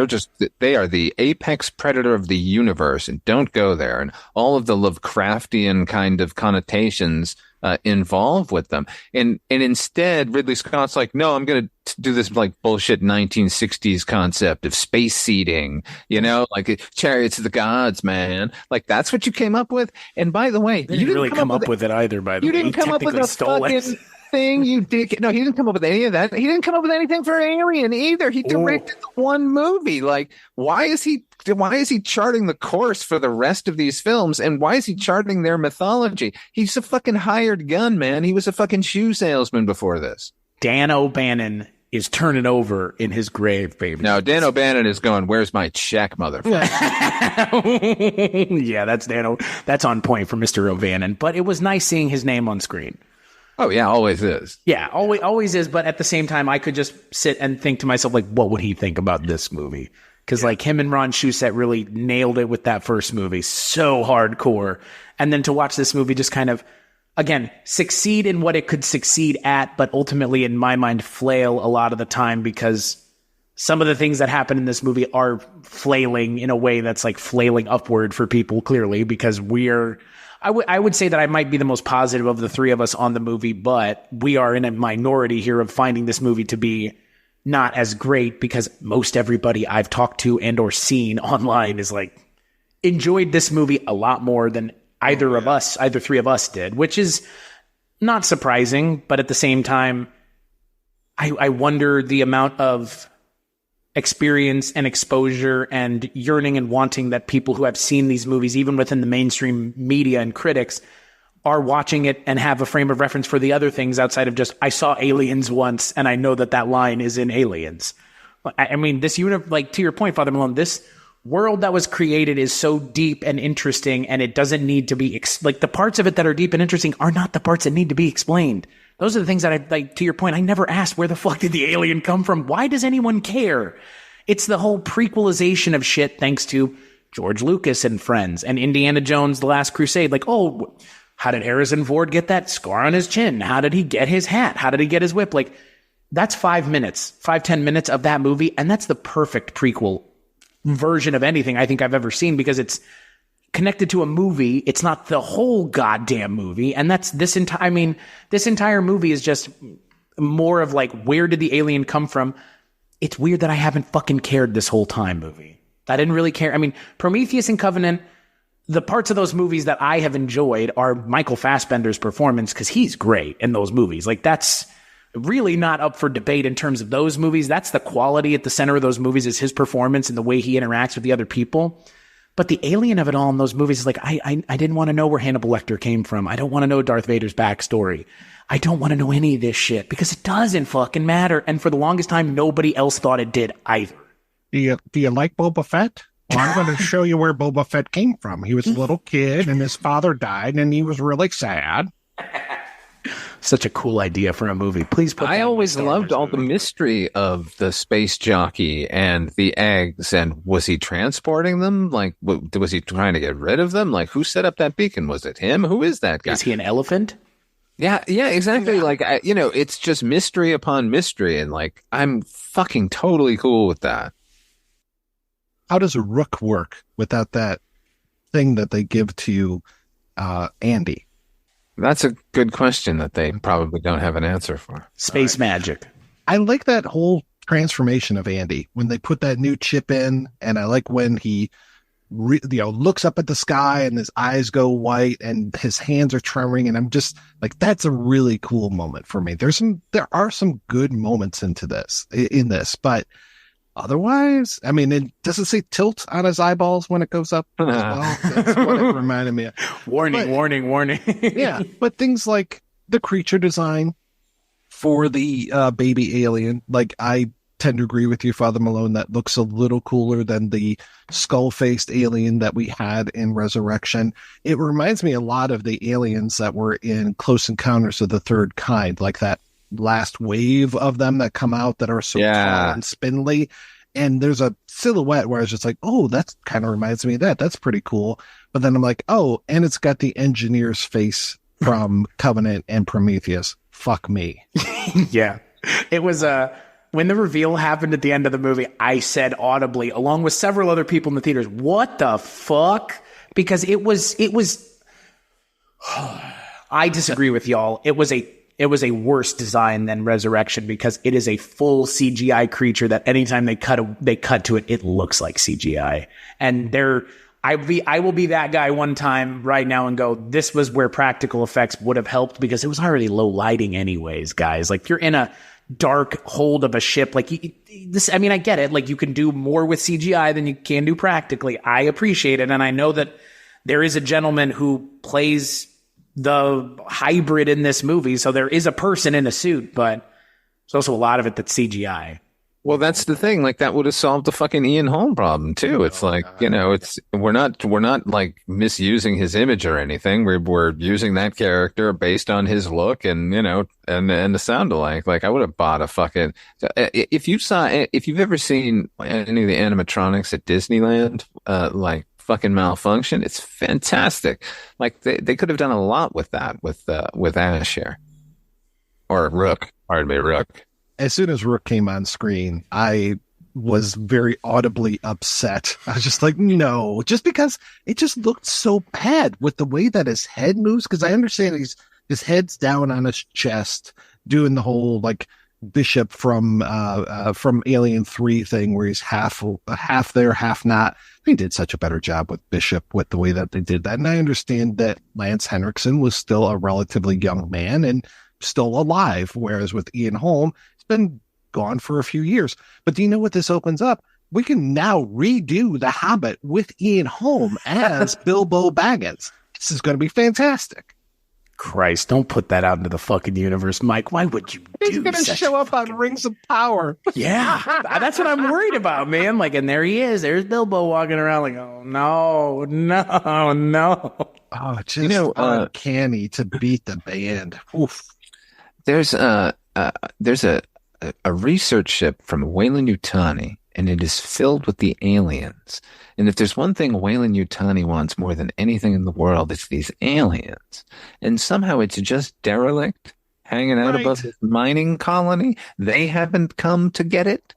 are the apex predator of the universe, and don't go there. And all of the Lovecraftian kind of connotations involved with them. And instead, Ridley Scott's like, no, I'm going to do this like bullshit 1960s concept of space seeding, like chariots of the gods, man. Like, that's what you came up with. And by the way, you didn't really come up with it either, by the way. You didn't come up with a fucking thing. You did. No, he didn't come up with any of that. He didn't come up with anything for Alien either. He directed the one movie. Like, why is he charting the course for the rest of these films, and why is he charting their mythology? He's a fucking hired gun, man. He was a fucking shoe salesman before this. Dan O'Bannon is turning over in his grave, baby. No, Dan O'Bannon is going, where's my check, motherfucker? Yeah, that's on point for Mr. O'Bannon. But it was nice seeing his name on screen. Oh, yeah, always is. Yeah, always is. But at the same time, I could just sit and think to myself, like, what would he think about this movie? Because like him and Ron Shusett really nailed it with that first movie. So hardcore. And then to watch this movie just kind of, again, succeed in what it could succeed at, but ultimately, in my mind, flail a lot of the time, because some of the things that happen in this movie are flailing in a way that's like flailing upward for people, clearly, because I would say that I might be the most positive of the three of us on the movie, but we are in a minority here of finding this movie to be not as great, because most everybody I've talked to and or seen online is like, enjoyed this movie a lot more than either three of us did, which is not surprising. But at the same time, I wonder the amount of experience and exposure and yearning and wanting that people who have seen these movies, even within the mainstream media and critics, are watching it and have a frame of reference for the other things outside of just, I saw Aliens once and I know that line is in Aliens. I mean, this universe, like to your point, Father Malone, this world that was created is so deep and interesting, and it doesn't need to be like the parts of it that are deep and interesting are not the parts that need to be explained. Those are the things that I like. To your point, I never asked where the fuck did the alien come from? Why does anyone care? It's the whole prequelization of shit thanks to George Lucas and friends and Indiana Jones, The Last Crusade. Like, oh, how did Harrison Ford get that scar on his chin? How did he get his hat? How did he get his whip? Like, that's 10 minutes of that movie. And that's the perfect prequel version of anything I think I've ever seen, because it's connected to a movie. It's not the whole goddamn movie. And that's this entire movie is just more of like, where did the alien come from? It's weird that I haven't fucking cared this whole time movie. I didn't really care. I mean, Prometheus and Covenant, the parts of those movies that I have enjoyed are Michael Fassbender's performance, because he's great in those movies. Like, that's really not up for debate in terms of those movies. That's the quality at the center of those movies, is his performance and the way he interacts with the other people. But the alien of it all in those movies is like, I didn't want to know where Hannibal Lecter came from. I don't want to know Darth Vader's backstory. I don't want to know any of this shit, because it doesn't fucking matter. And for the longest time, nobody else thought it did either. Do you like Boba Fett? Well, I'm going to show you where Boba Fett came from. He was a little kid and his father died and he was really sad. Such a cool idea for a movie. Please put that I in always my Star Wars loved all the movie. mystery of the space jockey and the eggs. And was he transporting them? Like, was he trying to get rid of them? Like, who set up that beacon? Was it him? Who is that guy? Is he an elephant? Yeah, exactly. Like, it's just mystery upon mystery. And like, I'm fucking totally cool with that. How does a rook work without that thing that they give to Andy? That's a good question that they probably don't have an answer for. Space magic. I like that whole transformation of Andy when they put that new chip in, and I like when he looks up at the sky and his eyes go white and his hands are trembling, and I'm just like, that's a really cool moment for me. There are some good moments in this, but otherwise, I mean, does it say tilt on his eyeballs when it goes up as well? That's what it reminded me of. Warning. Yeah, but things like the creature design for the baby alien, like, I tend to agree with you, Father Malone, that looks a little cooler than the skull-faced alien that we had in Resurrection. It reminds me a lot of the aliens that were in Close Encounters of the Third Kind, like that last wave of them that come out that are so tall and spindly. And there's a silhouette where I was just like, oh, that kind of reminds me of that. That's pretty cool. But then I'm like, oh, and it's got the engineer's face from Covenant and Prometheus. Fuck me. Yeah. It was when the reveal happened at the end of the movie, I said audibly, along with several other people in the theaters, what the fuck? Because it was I disagree with y'all. It was a worse design than Resurrection, because it is a full CGI creature that anytime they cut to it, it looks like CGI. And I will be that guy one time right now and go, this was where practical effects would have helped, because it was already low lighting anyways, guys. Like, you're in a dark hold of a ship. Like, I mean, I get it. Like, you can do more with CGI than you can do practically. I appreciate it. And I know that there is a gentleman who plays the hybrid in this movie, so there is a person in a suit, but there's also a lot of it that's CGI. Well, that's the thing. Like, that would have solved the fucking Ian Holm problem too. It's we're not like misusing his image or anything. We're using that character based on his look and and the sound alike. Like, I would have bought a fucking, if you've ever seen any of the animatronics at Disneyland, like fucking Malfunction, it's fantastic. Like, they could have done a lot with that with Ash here, or Rook. Pardon me, Rook. As soon as Rook came on screen, I was very audibly upset. I was just like, no, just because it just looked so bad with the way that his head moves. Because I understand his head's down on his chest, doing the whole like Bishop from Alien 3 thing, where he's half there, half not. They did such a better job with Bishop with the way that they did that. And I understand that Lance Henriksen was still a relatively young man and still alive, whereas with Ian Holm, he's been gone for a few years. But do you know what this opens up? We can now redo The Hobbit with Ian Holm as Bilbo Baggins. This is going to be fantastic. Christ, don't put that out into the fucking universe, Mike. Why would you do He's going to show up on Rings of Power. Yeah, that's what I'm worried about, man. Like, and there he is. There's Bilbo walking around like, oh, no. Oh, just uncanny to beat the band. Oof. There's a research ship from Weyland-Yutani, and it is filled with the aliens. And if there's one thing Weyland-Yutani wants more than anything in the world, it's these aliens. And somehow it's just derelict hanging out above this mining colony. They haven't come to get it.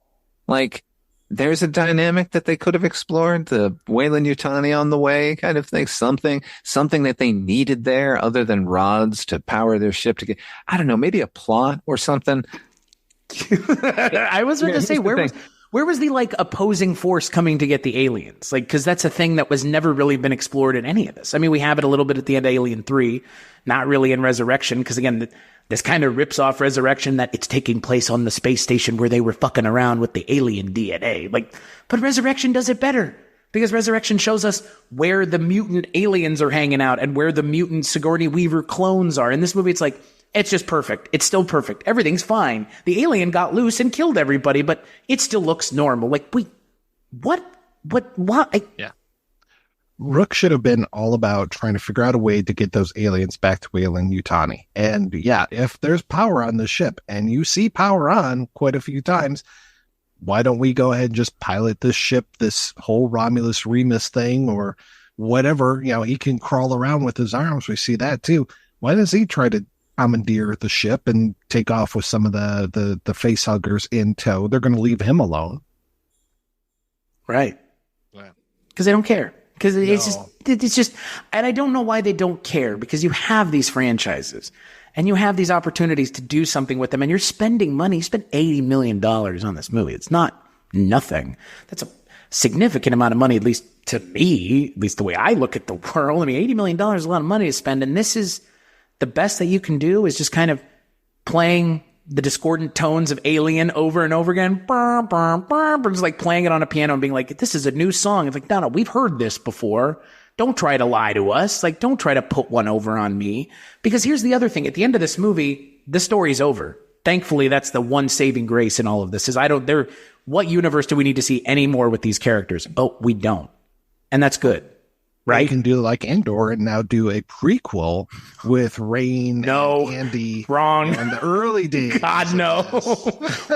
Like, there's a dynamic that they could have explored, the Weyland-Yutani on the way kind of thing, something that they needed there other than rods to power their ship to get, I don't know, maybe a plot or something. I was going to say, where was the like opposing force coming to get the aliens? Like, because that's a thing that was never really been explored in any of this. I mean, we have it a little bit at the end of Alien 3, not really in Resurrection, because again, this kind of rips off Resurrection that it's taking place on the space station where they were fucking around with the alien DNA. Like, but Resurrection does it better because Resurrection shows us where the mutant aliens are hanging out and where the mutant Sigourney Weaver clones are. In this movie, it's like, it's just perfect. It's still perfect. Everything's fine. The alien got loose and killed everybody, but it still looks normal. Like, wait, what? Yeah. Rook should have been all about trying to figure out a way to get those aliens back to Weyland-Yutani. And yeah, if there's power on the ship and you see power on quite a few times, why don't we go ahead and just pilot this ship, this whole Romulus Remus thing or whatever, he can crawl around with his arms. We see that too. Why does he try to commandeer the ship and take off with some of the facehuggers in tow? They're going to leave him alone. Right. Because they don't care. Because it's just, and I don't know why they don't care, because you have these franchises and you have these opportunities to do something with them and you're spending money. You spent $80 million on this movie. It's not nothing. That's a significant amount of money, at least to me, at least the way I look at the world. I mean, $80 million is a lot of money to spend. And this is the best that you can do is just kind of playing the discordant tones of Alien over and over again. Just like playing it on a piano and being like, this is a new song. It's like, no, we've heard this before. Don't try to lie to us. Like, don't try to put one over on me. Because here's the other thing. At the end of this movie, the story's over. Thankfully, that's the one saving grace in all of this is what universe do we need to see any more with these characters? Oh, we don't. And that's good. Right. You can do like Andor and now do a prequel with Rain and Andy. Wrong. And the early days. God, no.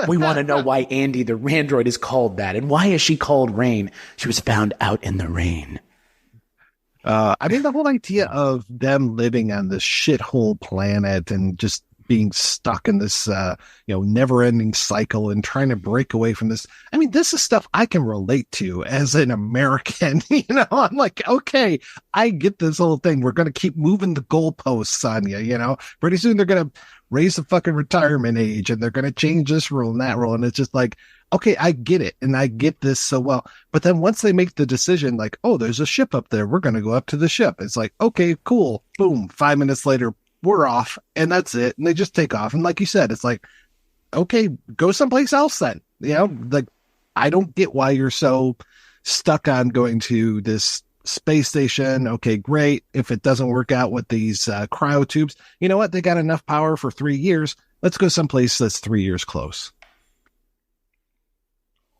We want to know why Andy, the android, is called that. And why is she called Rain? She was found out in the rain. I mean, the whole idea of them living on this shithole planet and just being stuck in this, never-ending cycle and trying to break away from this. I mean, this is stuff I can relate to as an American. I'm like, okay, I get this whole thing. We're going to keep moving the goalposts on you. Pretty soon they're going to raise the fucking retirement age and they're going to change this rule and that rule. And it's just like, okay, I get it. And I get this so well. But then once they make the decision, like, oh, there's a ship up there. We're going to go up to the ship. It's like, okay, cool. Boom. 5 minutes later, we're off, and that's it. And they just take off. And like you said, it's like, okay, go someplace else then. Like, I don't get why you're so stuck on going to this space station. Okay, great. If it doesn't work out with these cryo tubes, you know what? They got enough power for 3 years. Let's go someplace that's 3 years close.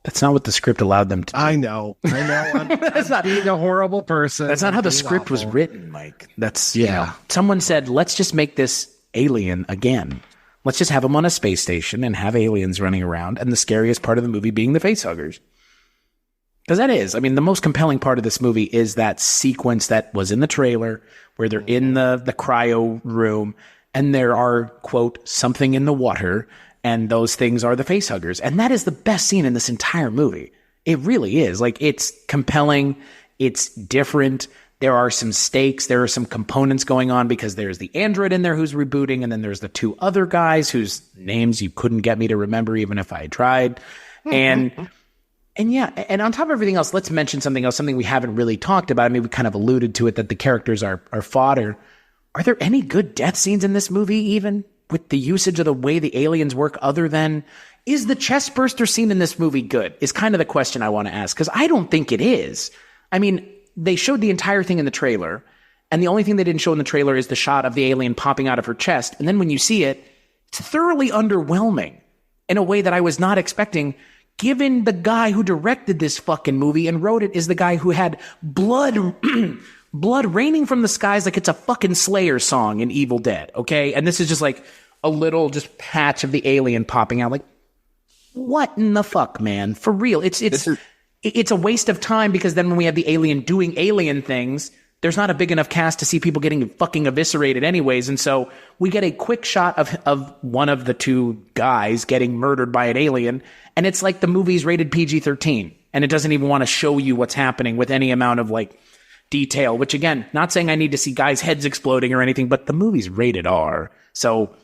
That's not what the script allowed them to do. I know. I'm not being a horrible person. That's not how the script was written, Mike. Someone said, let's just make this Alien again. Let's just have them on a space station and have aliens running around. And the scariest part of the movie being the facehuggers. Because that is, I mean, the most compelling part of this movie is that sequence that was in the trailer where they're in the cryo room and there are, quote, something in the water. And those things are the facehuggers. And that is the best scene in this entire movie. It really is. Like, it's compelling. It's different. There are some stakes. There are some components going on because there's the android in there who's rebooting. And then there's the two other guys whose names you couldn't get me to remember even if I tried. And on top of everything else, let's mention something else, something we haven't really talked about. I mean, we kind of alluded to it, that the characters are fodder. Are there any good death scenes in this movie even? with the usage of the way the aliens work, other than, is the chest burster scene in this movie good, is kind of the question I want to ask, because I don't think it is. I mean, they showed the entire thing in the trailer, and the only thing they didn't show in the trailer is the shot of the alien popping out of her chest, and then when you see it, it's thoroughly underwhelming in a way that I was not expecting, given the guy who directed this fucking movie and wrote it is the guy who had blood blood raining from the skies like it's a fucking Slayer song in Evil Dead, okay? And this is just like a little just patch of the alien popping out. Like, what in the fuck, man? For real. It's a waste of time, because then when we have the alien doing alien things, there's not a big enough cast to see people getting fucking eviscerated anyways. And so we get a quick shot of one of the two guys getting murdered by an alien, and it's like the movie's rated PG-13, and it doesn't even want to show you what's happening with any amount of like detail, which again, not saying I need to see guys' heads exploding or anything, but the movie's rated R. So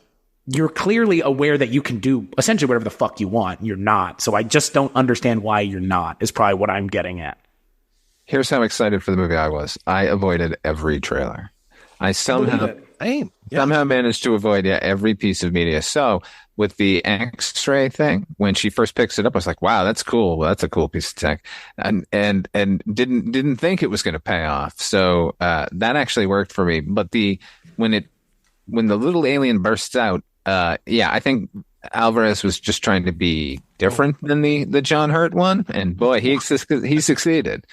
you're clearly aware that you can do essentially whatever the fuck you want. You're not. So I just don't understand why you're not, is probably what I'm getting at. Here's how excited for the movie I was. I avoided every trailer. I somehow managed to avoid every piece of media. So with the X-ray thing, when she first picks it up, I was like, wow, that's cool. Well, that's a cool piece of tech. And didn't think it was going to pay off. So that actually worked for me. But when the little alien bursts out, I think Alvarez was just trying to be different than the John Hurt one, and boy, he succeeded.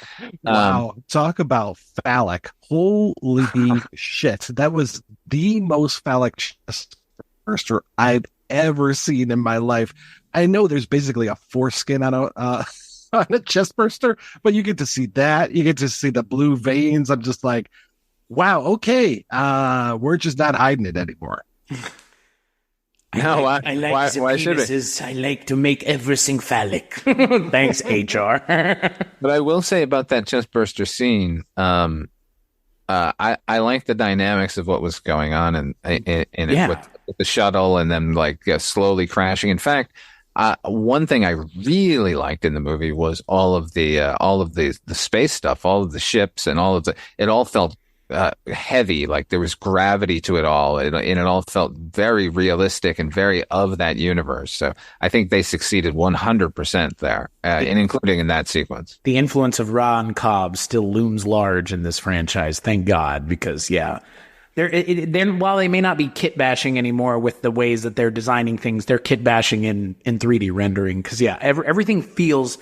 Wow, talk about phallic! Holy shit, that was the most phallic chest burster I've ever seen in my life. I know there's basically a foreskin on a chest burster, but you get to see that. You get to see the blue veins. I'm just like, wow, okay, we're just not hiding it anymore. No, I like why should we? I like to make everything phallic. Thanks, HR. But I will say about that chest burster scene, I like the dynamics of what was going on in it with the shuttle and then slowly crashing. In fact, one thing I really liked in the movie was all of the space stuff, all of the ships and it all felt heavy, like there was gravity to it all, and it all felt very realistic and very of that universe. So I think they succeeded 100% there, and including in that sequence. The influence of Ron Cobb still looms large in this franchise, thank God, because they're while they may not be kit bashing anymore with the ways that they're designing things, they're kit bashing in 3D rendering, because everything feels.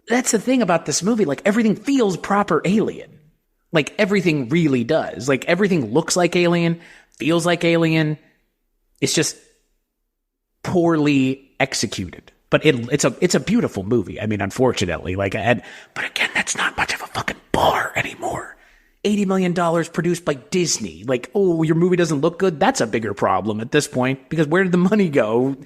That's the thing about this movie, like everything feels proper Alien. Like, everything really does. Like, everything looks like Alien, feels like Alien. It's just poorly executed. But it's a beautiful movie. I mean, unfortunately. But again, that's not much of a fucking bar anymore. $80 million produced by Disney. Like, oh, your movie doesn't look good? That's a bigger problem at this point. Because where did the money go?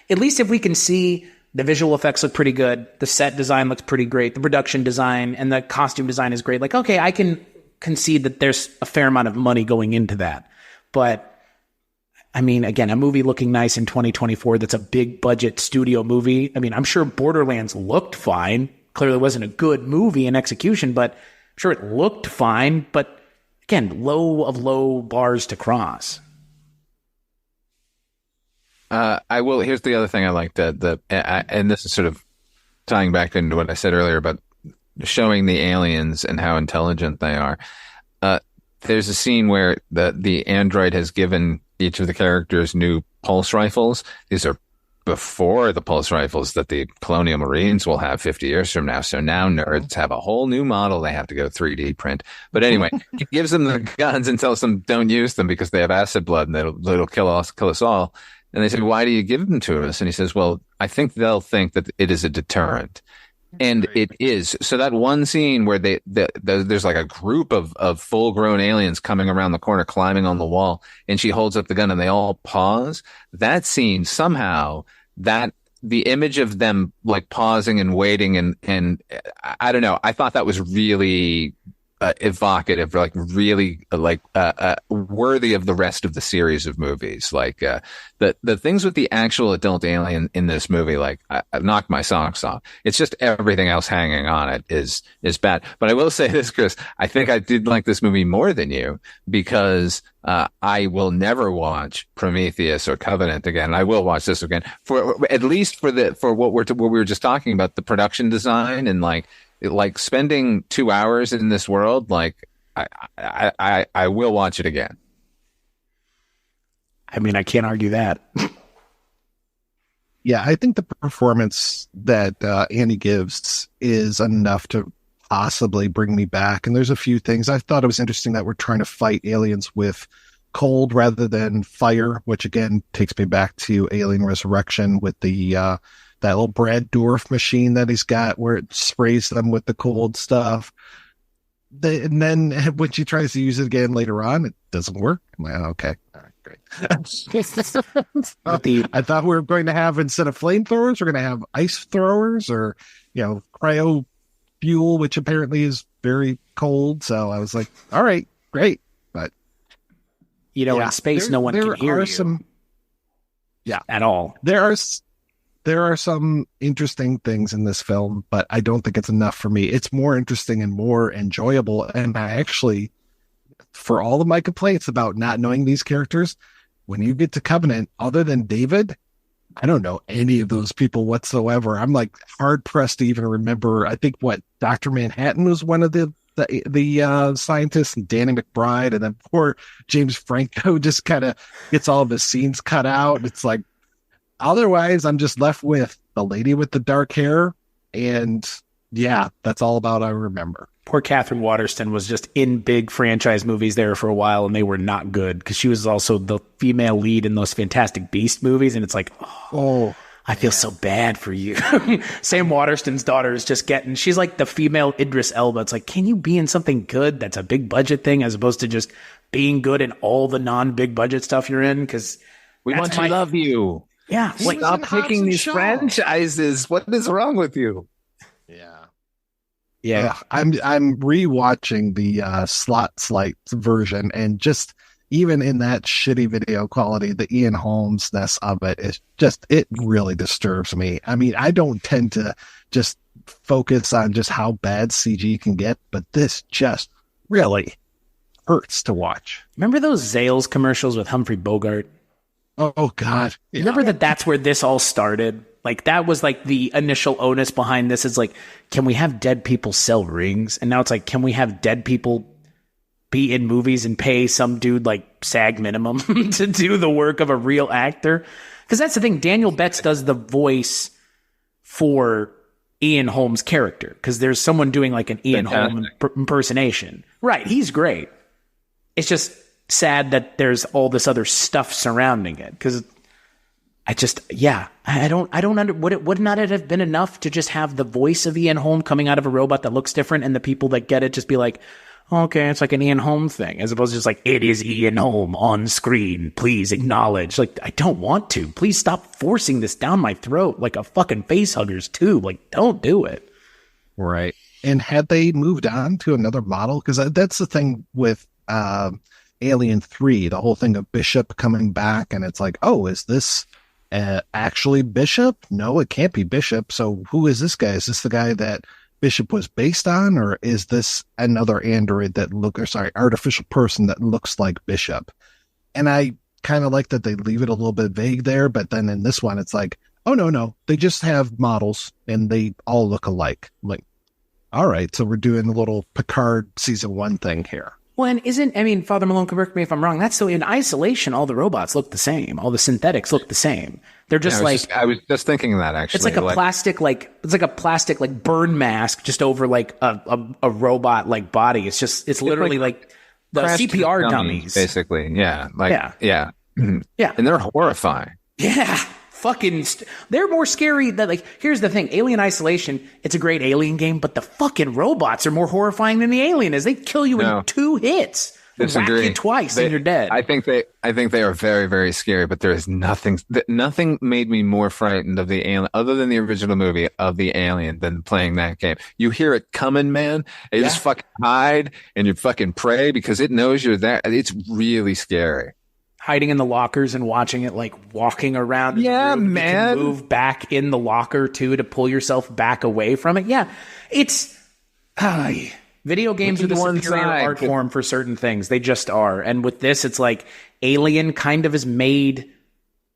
At least if we can see the visual effects look pretty good, the set design looks pretty great, the production design and the costume design is great. Like, okay, I can concede that there's a fair amount of money going into that. But I mean, again, a movie looking nice in 2024 that's a big budget studio movie. I mean, I'm sure Borderlands looked fine. Clearly wasn't a good movie in execution, but I'm sure it looked fine. But again, low bars to cross. I will. Here's the other thing I liked, and this is sort of tying back into what I said earlier about showing the aliens and how intelligent they are. There's a scene where the android has given each of the characters new pulse rifles. These are before the pulse rifles that the Colonial Marines will have 50 years from now. So now nerds have a whole new model they have to go 3D print. But anyway, he gives them the guns and tells them don't use them because they have acid blood and it'll kill us all. And they say, why do you give them to us? And he says, well, I think they'll think that it is a deterrent. And it is. So that one scene where there's like a group of full-grown aliens coming around the corner, climbing on the wall, and she holds up the gun and they all pause. That scene, somehow, the image of them like pausing and waiting and I don't know, I thought that was really evocative, like really worthy of the rest of the series of movies. Like the things with the actual adult alien in this movie, like I've knocked my socks off. It's just everything else hanging on it is bad. But I will say this, Chris, I think I did like this movie more than you because I will never watch Prometheus or Covenant again. I will watch this again for at least for what we were just talking about, the production design and like spending 2 hours in this world. Like I will watch it again. I mean, I can't argue that. Yeah, I think the performance that Annie gives is enough to possibly bring me back. And there's a few things. I thought it was interesting that we're trying to fight aliens with cold rather than fire, which again takes me back to Alien Resurrection with the that little Brad Dourif machine that he's got where it sprays them with the cold stuff. And then when she tries to use it again later on, it doesn't work. I'm like, okay, all right, great. I thought we were going to have, instead of flamethrowers, we're going to have ice throwers or, cryo fuel, which apparently is very cold. So I was like, all right, great. But in space, no one can hear you. At all. There are some interesting things in this film, but I don't think it's enough for me. It's more interesting and more enjoyable. And I actually, for all of my complaints about not knowing these characters, when you get to Covenant, other than David, I don't know any of those people whatsoever. I'm like hard pressed to even remember. I think Dr. Manhattan was one of the scientists, and Danny McBride, and then poor James Franco just kind of gets all of his scenes cut out. It's like, otherwise, I'm just left with the lady with the dark hair, and that's all about I remember. Poor Catherine Waterston was just in big franchise movies there for a while, and they were not good because she was also the female lead in those Fantastic Beast movies, and it's like, I feel so bad for you. Sam Waterston's daughter is just she's like the female Idris Elba. It's like, can you be in something good that's a big budget thing as opposed to just being good in all the non-big budget stuff you're in? Because we want to love you. Yeah. Stop picking these franchises. What is wrong with you? Yeah. I'm rewatching the Slate version, and just even in that shitty video quality, the Ian Holmes-ness of it is just, it really disturbs me. I mean, I don't tend to just focus on just how bad CG can get, but this just really hurts to watch. Remember those Zales commercials with Humphrey Bogart? Oh God. Yeah. Remember that's where this all started? Like, that was like the initial onus behind this. It's like, can we have dead people sell rings? And now it's like, can we have dead people be in movies and pay some dude like SAG minimum to do the work of a real actor? Because that's the thing. Daniel Betts does the voice for Ian Holmes' character, because there's someone doing like an Ian Holmes impersonation. Right. He's great. It's just sad that there's all this other stuff surrounding it, because would not it have been enough to just have the voice of Ian Holm coming out of a robot that looks different, and the people that get it just be like, okay, it's like an Ian Holm thing, as opposed to just like, it is Ian Holm on screen, please acknowledge. Like, I don't want to. Please stop forcing this down my throat like a fucking facehuggers too. Like, don't do it. Right. And had they moved on to another model, because that's the thing with Alien 3, the whole thing of Bishop coming back, and it's like, oh, is this actually Bishop? No, it can't be Bishop. So who is this guy? Is this the guy that Bishop was based on, or is this another android artificial person that looks like Bishop? And I kind of like that they leave it a little bit vague there, but then in this one, it's like, oh, no, they just have models and they all look alike. Like, all right, so we're doing a little Picard season 1 thing here. Well, and Father Malone, correct me if I'm wrong, that's so in isolation, all the robots look the same. All the synthetics look the same. They're just I was just thinking that, actually. It's like a plastic burn mask just over like a robot like body. It's literally like the CPR dummies. Basically. Yeah. Yeah. And they're horrifying. Yeah. They're more scary than, like, here's the thing. Alien Isolation, it's a great alien game, but the fucking robots are more horrifying than the alien is. They kill you in 2 hits. Whack you twice and you're dead. I think they are very, very scary, but there is nothing made me more frightened of the alien, other than the original movie, of the alien than playing that game. You hear it coming, man, and you just fucking hide and you fucking pray because it knows you're there. It's really scary. Hiding in the lockers and watching it like walking around. Yeah, man. You can move back in the locker too to pull yourself back away from it. Yeah, it's video games are the superior art form for certain things. They just are. And with this, it's like Alien kind of is made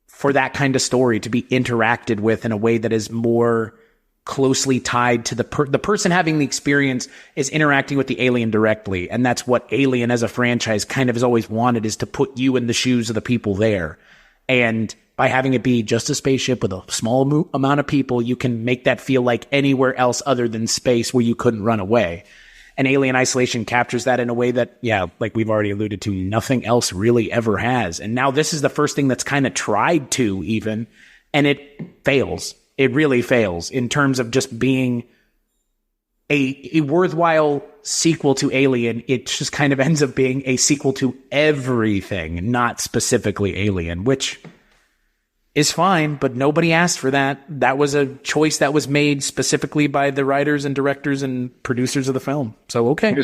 for that kind of story to be interacted with in a way that is more closely tied to the person having the experience is interacting with the alien directly. And that's what Alien as a franchise kind of has always wanted, is to put you in the shoes of the people there. And by having it be just a spaceship with a small amount of people, you can make that feel like anywhere else other than space where you couldn't run away. And Alien Isolation captures that in a way that, like we've already alluded to, nothing else really ever has. And now this is the first thing that's kind of tried to even, and it fails. It really fails in terms of just being a worthwhile sequel to Alien. It just kind of ends up being a sequel to everything, not specifically Alien, which is fine, but nobody asked for that. That was a choice that was made specifically by the writers and directors and producers of the film. So, okay.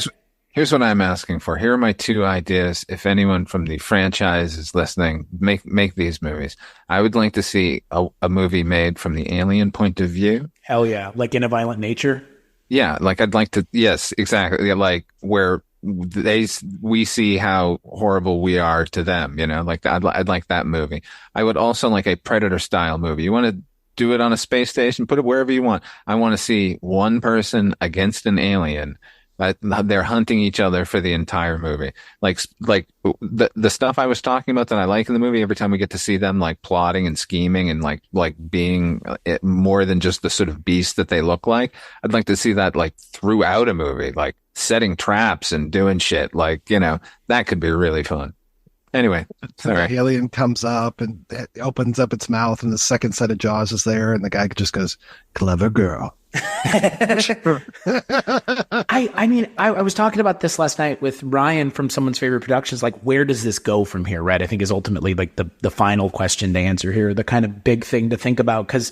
Here's what I'm asking for. Here are my two ideas. If anyone from the franchise is listening, make these movies. I would like to see a movie made from the alien point of view. Hell yeah. Like In a Violent Nature? Yeah. Like I'd like to, yes, exactly. Like where we see how horrible we are to them, like I'd like that movie. I would also like a Predator style movie. You want to do it on a space station, put it wherever you want. I want to see one person against an alien. They're hunting each other for the entire movie. Like the stuff I was talking about that I like in the movie, every time we get to see them like plotting and scheming and like being more than just the sort of beast that they look like. I'd like to see that like throughout a movie, like setting traps and doing shit. Like, that could be really fun. Anyway, the alien comes up and it opens up its mouth and the second set of jaws is there and the guy just goes, "Clever girl." I mean, I was talking about this last night with Ryan from Someone's Favorite Productions. Like, where does this go from here, right? I think is ultimately like the final question to answer here, the kind of big thing to think about. Because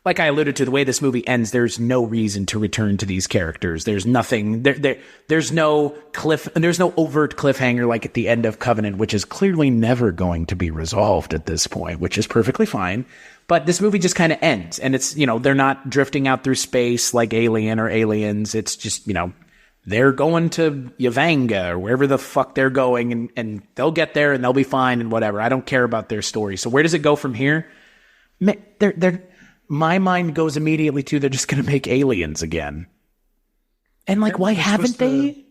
like I alluded to, the way this movie ends, there's no reason to return to these characters. There's nothing there's no overt cliffhanger like at the end of Covenant, which is clearly never going to be resolved at this point, which is perfectly fine. But this movie just kind of ends, and it's, they're not drifting out through space like Alien or Aliens. It's just, they're going to Yavanga or wherever the fuck they're going, and they'll get there and they'll be fine and whatever. I don't care about their story. So where does it go from here? My mind goes immediately to they're just going to make Aliens again. And like, why haven't they?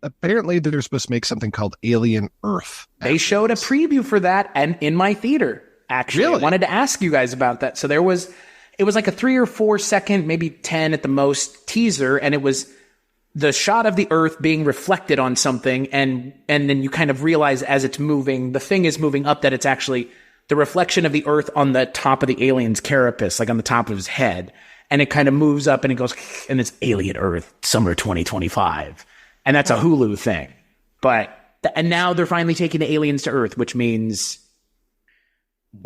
Apparently they're supposed to make something called Alien Earth. They showed a preview for that and in my theater. Actually, really? I wanted to ask you guys about that. So it was like a 3 or 4 second, maybe 10 at the most teaser. And it was the shot of the Earth being reflected on something. And then you kind of realize as it's moving, the thing is moving up, that it's actually the reflection of the Earth on the top of the alien's carapace, like on the top of his head. And it kind of moves up and it goes, and it's Alien Earth, summer 2025. And that's a Hulu thing. And now they're finally taking the aliens to Earth, which means...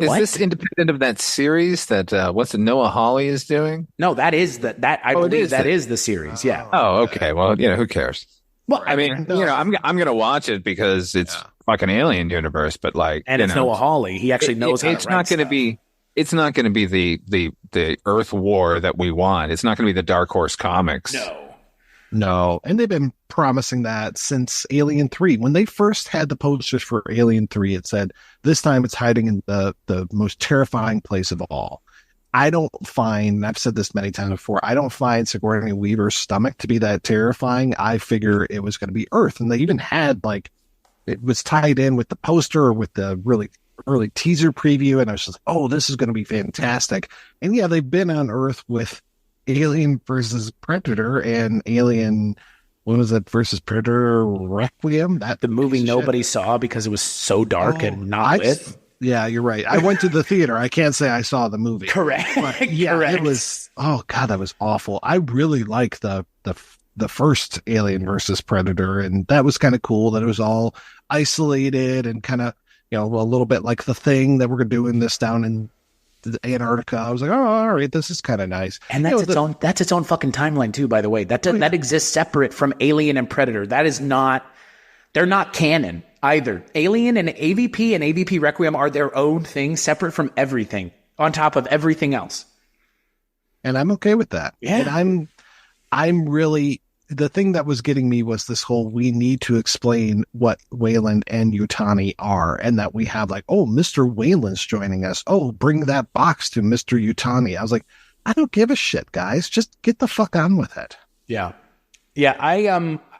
Is this independent of that series that Noah Hawley is doing? No, that is I believe that is the series. Yeah. Oh, okay. Well, who cares? Well, I mean, I'm gonna watch it because it's fucking Alien universe, but like, and it's Noah Hawley. He actually knows how to write stuff. It's not going to be the Earth War that we want. It's not going to be the Dark Horse Comics. No, and they've been promising that since Alien 3. When they first had the posters for Alien 3, it said, this time it's hiding in the most terrifying place of all. I don't find, I've said this many times before, I don't find Sigourney Weaver's stomach to be that terrifying. I figure it was going to be Earth. And they even had, like, it was tied in with the poster or with the really early teaser preview. And I was just like, oh, this is going to be fantastic. And yeah, they've been on Earth with Alien versus Predator and Alien, what was it, versus Predator Requiem? That the movie nobody saw because it was so dark and not lit. Yeah, you're right. I went to the theater. I can't say I saw the movie. Correct. But yeah, Correct. It was, oh God, that was awful. I really like the the first Alien versus Predator, and that was kind of cool that it was all isolated and kind of, a little bit like The Thing that we're doing this down in Antarctica. I was like, oh, all right, this is kind of nice. And that's its own fucking timeline too, by the way. That exists separate from Alien and Predator. They're not canon either. Alien and AVP Requiem are their own thing, separate from everything, on top of everything else. And I'm okay with that. Yeah. And I'm really, the thing that was getting me was this whole, we need to explain what Weyland and Yutani are, and that we have like, oh, Mr. Weyland's joining us. Oh, bring that box to Mr. Yutani. I was like, I don't give a shit, guys. Just get the fuck on with it. Yeah. Yeah.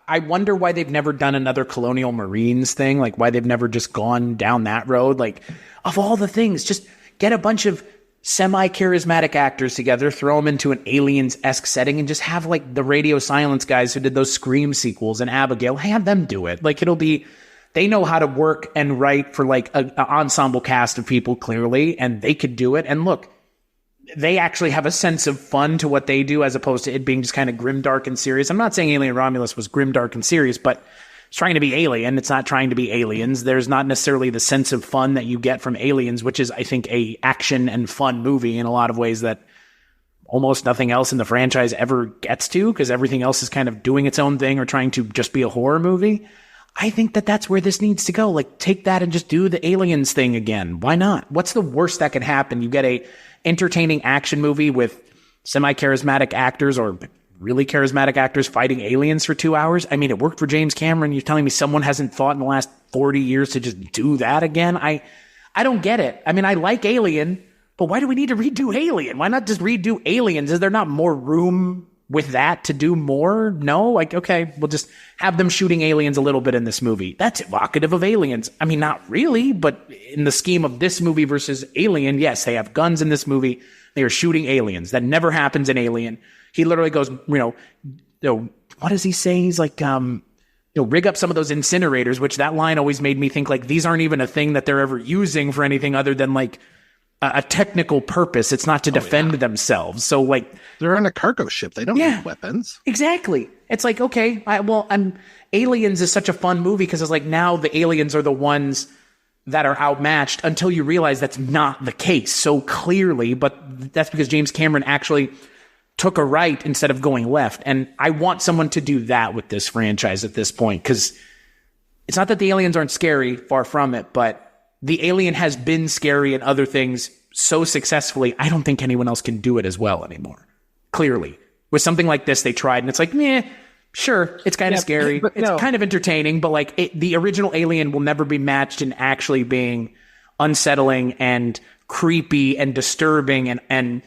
I wonder why they've never done another Colonial Marines thing. Like why they've never just gone down that road. Like of all the things, just get a bunch of semi-charismatic actors together, throw them into an Aliens-esque setting, and just have like the Radio Silence guys who did those Scream sequels and Abigail, have them do it. Like they know how to work and write for like an ensemble cast of people clearly, and they could do it. And look, they actually have a sense of fun to what they do as opposed to it being just kind of grimdark and serious. I'm not saying Alien Romulus was grimdark and serious, but it's trying to be Alien. It's not trying to be Aliens. There's not necessarily the sense of fun that you get from Aliens, which is, I think, a action and fun movie in a lot of ways that almost nothing else in the franchise ever gets to, because everything else is kind of doing its own thing or trying to just be a horror movie. I think that that's where this needs to go. Like, take that and just do the Aliens thing again. Why not? What's the worst that could happen? You get a entertaining action movie with semi-charismatic actors or really charismatic actors fighting aliens for 2 hours. I mean, it worked for James Cameron. You're telling me someone hasn't thought in the last 40 years to just do that again? I don't get it. I mean, I like Alien, but why do we need to redo Alien? Why not just redo Aliens? Is there not more room with that to do more? No? Like, okay, we'll just have them shooting aliens a little bit in this movie. That's evocative of Aliens. I mean, not really, but in the scheme of this movie versus Alien, yes, they have guns in this movie. They are shooting aliens. That never happens in Alien. He literally goes, what does he say? He's like, rig up some of those incinerators, which that line always made me think like these aren't even a thing that they're ever using for anything other than like a technical purpose. It's not to defend themselves. So like they're on a cargo ship. They don't need weapons. Exactly. It's like, okay, Aliens is such a fun movie because it's like now the aliens are the ones that are outmatched until you realize that's not the case so clearly. But that's because James Cameron actually took a right instead of going left. And I want someone to do that with this franchise at this point, because it's not that the aliens aren't scary, far from it, but the alien has been scary in other things so successfully, I don't think anyone else can do it as well anymore. Clearly. With something like this, they tried, and it's like, sure, it's kind of scary. It's kind of entertaining, but like the original Alien will never be matched in actually being unsettling and creepy and disturbing and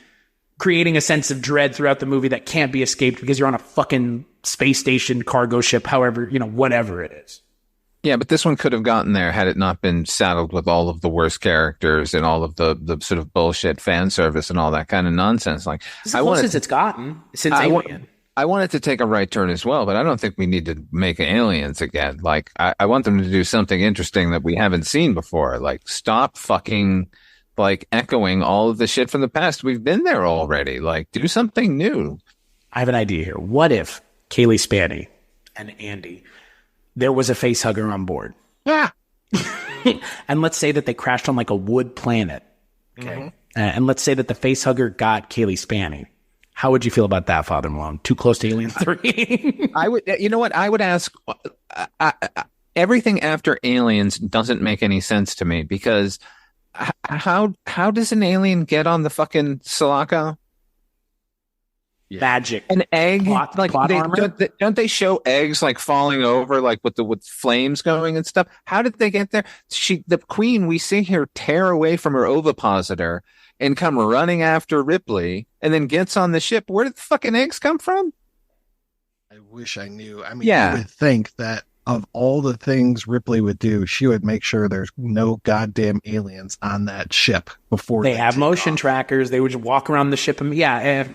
creating a sense of dread throughout the movie that can't be escaped because you're on a fucking space station cargo ship, however, whatever it is. Yeah, but this one could have gotten there had it not been saddled with all of the worst characters and all of the sort of bullshit fan service and all that kind of nonsense. Like, it's the closest it's gotten since Alien. I want it to take a right turn as well, but I don't think we need to make Aliens again. Like, I want them to do something interesting that we haven't seen before. Like, stop fucking like echoing all of the shit from the past. We've been there already. Like, do something new. I have an idea here. What if Cailee Spaeny and Andy, there was a facehugger on board? Yeah. And let's say that they crashed on like a wood planet. Okay. Mm-hmm. And let's say that the facehugger got Cailee Spaeny. How would you feel about that, Father Malone? Too close to Alien 3? I would, you know what? I would ask, everything after Aliens doesn't make any sense to me, because how does an alien get on the fucking Sulaco? Magic. An egg? Plot armor? Don't they show eggs like falling over, like with flames going and stuff? How did they get there? The queen, we see her tear away from her ovipositor and come running after Ripley, and then gets on the ship. Where did the fucking eggs come from? I wish I knew. I mean, you would think that of all the things Ripley would do, she would make sure there's no goddamn aliens on that ship before they have motion trackers. They would just walk around the ship and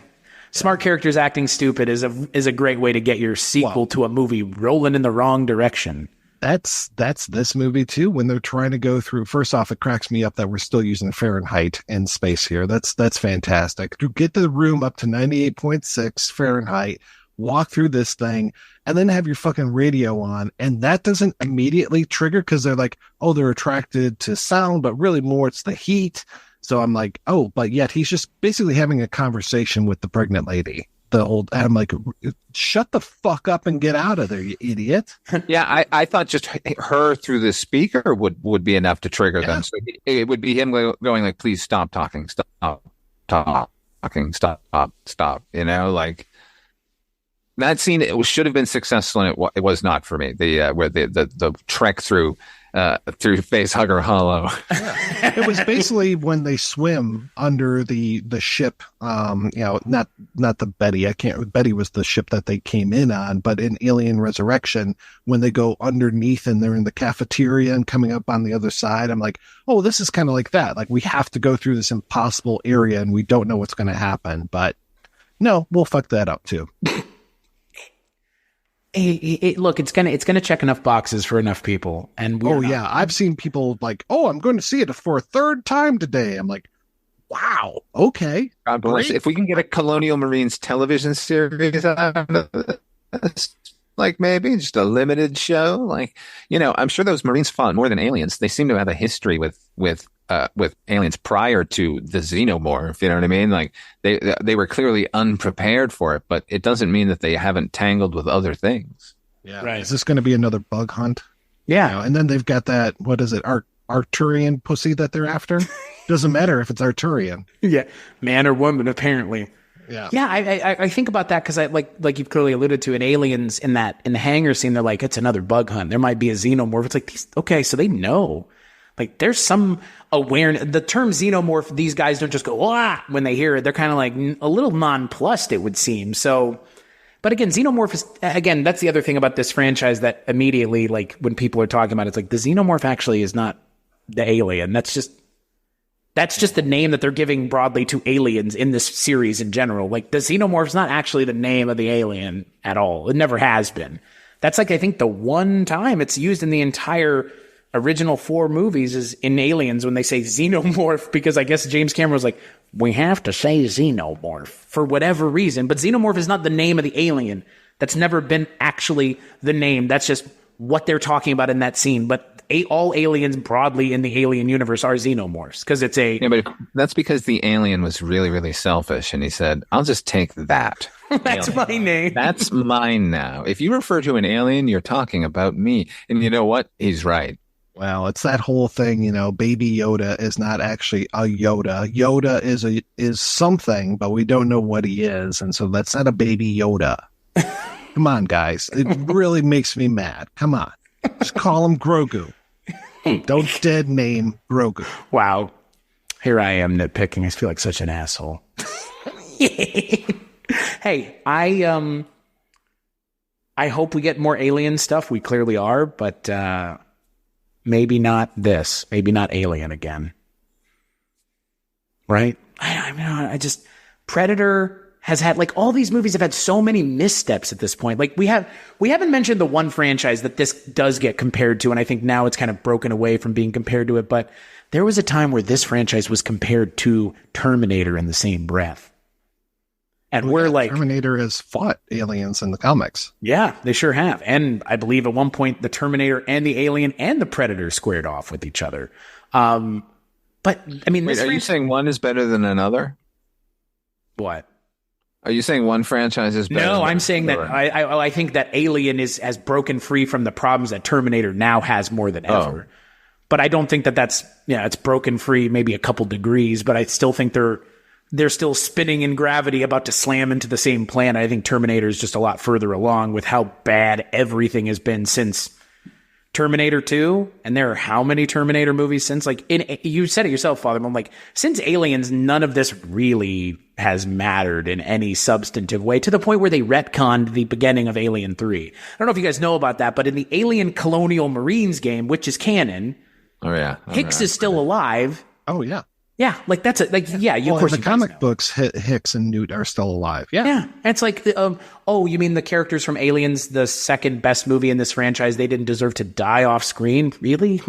smart characters acting stupid is a great way to get your sequel to a movie rolling in the wrong direction. That's this movie too. When they're trying to go through, first off, it cracks me up that we're still using Fahrenheit in space here. That's fantastic. To get the room up to 98.6 Fahrenheit walk through this thing, and then have your fucking radio on, and that doesn't immediately trigger because they're like, oh, they're attracted to sound, but really more it's the heat. So I'm like, oh, but yet he's just basically having a conversation with the pregnant lady. And I'm like, shut the fuck up and get out of there, you idiot. Yeah, I thought just her through the speaker would be enough to trigger them. So it would be him going like, please stop talking, stop talking, stop. You know, like that scene. It should have been successful, and it was not for me. Where the trek through Facehugger Hollow. Yeah. It was basically when they swim under the ship. Not the Betty. Betty was the ship that they came in on, but in Alien Resurrection, when they go underneath and they're in the cafeteria and coming up on the other side, I'm like, oh, this is kind of like that. Like we have to go through this impossible area and we don't know what's going to happen. But no, we'll fuck that up too. Look, it's gonna check enough boxes for enough people, and yeah, I've seen people like, oh, I'm going to see it for a third time today. I'm like, wow, okay, God bless. If we can get a Colonial Marines television series out of this, like maybe just a limited show, like I'm sure those Marines fought more than aliens. They seem to have a history with aliens prior to the xenomorph. You know what I mean? Like they were clearly unprepared for it, but it doesn't mean that they haven't tangled with other things. Yeah. Right. Is this going to be another bug hunt? Yeah. And then they've got that, what is it? Arcturian pussy that they're after. Doesn't matter if it's Arcturian. Yeah. Man or woman, apparently. Yeah. Yeah. I think about that because I like you've clearly alluded to in Aliens in the hangar scene, they're like, it's another bug hunt. There might be a xenomorph. It's like, okay, so they know. Like there's some awareness. The term xenomorph, these guys don't just go, ah, when they hear it. They're kind of like a little nonplussed, it would seem. So, but again, xenomorph is, again, that's the other thing about this franchise that immediately, like when people are talking about it, it's like the xenomorph actually is not the alien. That's just the name that they're giving broadly to aliens in this series in general. Like the xenomorph is not actually the name of the alien at all. It never has been. That's like, I think the one time it's used in the entire original 4 movies is in Aliens when they say xenomorph, because I guess James Cameron was like, we have to say xenomorph for whatever reason. But xenomorph is not the name of the alien. That's never been actually the name. That's just what they're talking about in that scene. But all aliens broadly in the alien universe are xenomorphs because it's a... Yeah, but that's because the alien was really, really selfish. And he said, I'll just take that. That's my name. That's mine now. If you refer to an alien, you're talking about me. And you know what? He's right. Well, it's that whole thing, Baby Yoda is not actually a Yoda. Yoda is something, but we don't know what he is, and so that's not a Baby Yoda. Come on, guys. It really makes me mad. Come on. Just call him Grogu. Don't dead name Grogu. Wow. Here I am nitpicking. I feel like such an asshole. Hey, I hope we get more alien stuff. We clearly are, but maybe not this. Maybe not Alien again. Right? I just... Predator has had... Like, all these movies have had so many missteps at this point. Like, we haven't mentioned the one franchise that this does get compared to, and I think now it's kind of broken away from being compared to it, but there was a time where this franchise was compared to Terminator in the same breath. And we're like... Terminator has fought aliens in the comics. Yeah, they sure have. And I believe at one point the Terminator and the Alien and the Predator squared off with each other. But, I mean... Wait, are you saying one is better than another? What? Are you saying one franchise is better? No, I'm saying that I think that Alien has broken free from the problems that Terminator now has more than ever. But I don't think that's... Yeah, it's broken free maybe a couple degrees, but I still think they're still spinning in gravity, about to slam into the same planet. I think Terminator is just a lot further along with how bad everything has been since Terminator 2. And there are how many Terminator movies since? Like, you said it yourself, Father. I'm like, since Aliens, none of this really has mattered in any substantive way, to the point where they retconned the beginning of Alien 3. I don't know if you guys know about that, but in the Alien Colonial Marines game, which is canon, Hicks is still alive. Oh, yeah. Yeah, like that's it. Like, yeah, of course. In the comic books, Hicks and Newt are still alive. Yeah, yeah. And it's like, oh, you mean the characters from Aliens, the second best movie in this franchise, they didn't deserve to die off screen? Really?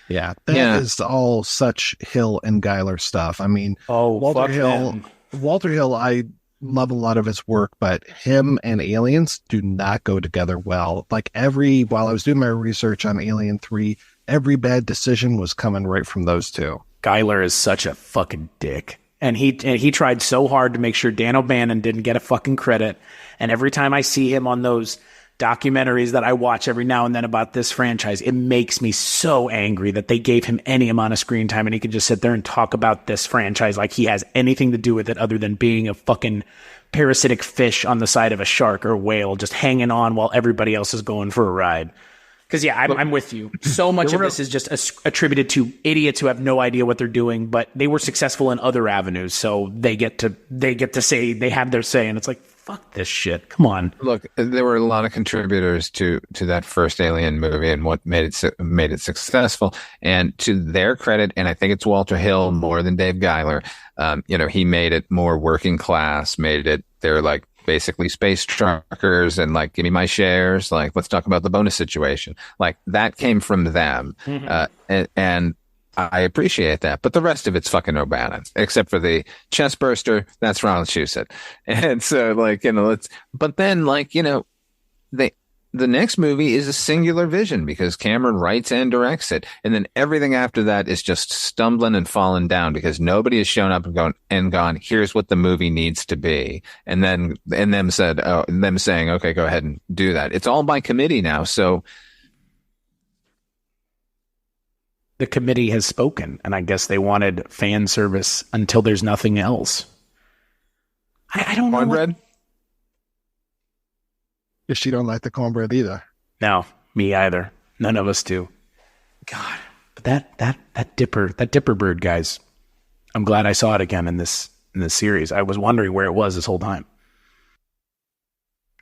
Yeah, that is all such Hill and Geiler stuff. I mean, Walter Hill. I love a lot of his work, but him and Aliens do not go together well. Like while I was doing my research on Alien 3, every bad decision was coming right from those two. Geiler is such a fucking dick. And he tried so hard to make sure Dan O'Bannon didn't get a fucking credit. And every time I see him on those documentaries that I watch every now and then about this franchise, it makes me so angry that they gave him any amount of screen time and he could just sit there and talk about this franchise like he has anything to do with it other than being a fucking parasitic fish on the side of a shark or whale just hanging on while everybody else is going for a ride. Because, yeah, I'm with you. So much of this is just attributed to idiots who have no idea what they're doing, but they were successful in other avenues, so they get to say they have their say, and it's like, fuck this shit. Come on. Look, there were a lot of contributors to that first Alien movie and what made it successful. And to their credit, and I think it's Walter Hill more than Dave Geiler, he made it more working class, they're like basically space truckers and like, give me my shares. Like, let's talk about the bonus situation. Like that came from them. Mm-hmm. And I appreciate that, but the rest of it's fucking O'Bannon, except for the chest burster. That's Ronald Shusett. And so but then the next movie is a singular vision because Cameron writes and directs it. And then everything after that is just stumbling and falling down because nobody has shown up and gone, here's what the movie needs to be. And them saying, okay, go ahead and do that. It's all by committee now. So, the committee has spoken, and I guess they wanted fan service until there's nothing else. I don't know. Cornbread? If she don't like the cornbread either. No, me either. None of us do. God, but that dipper bird, guys. I'm glad I saw it again in this series. I was wondering where it was this whole time.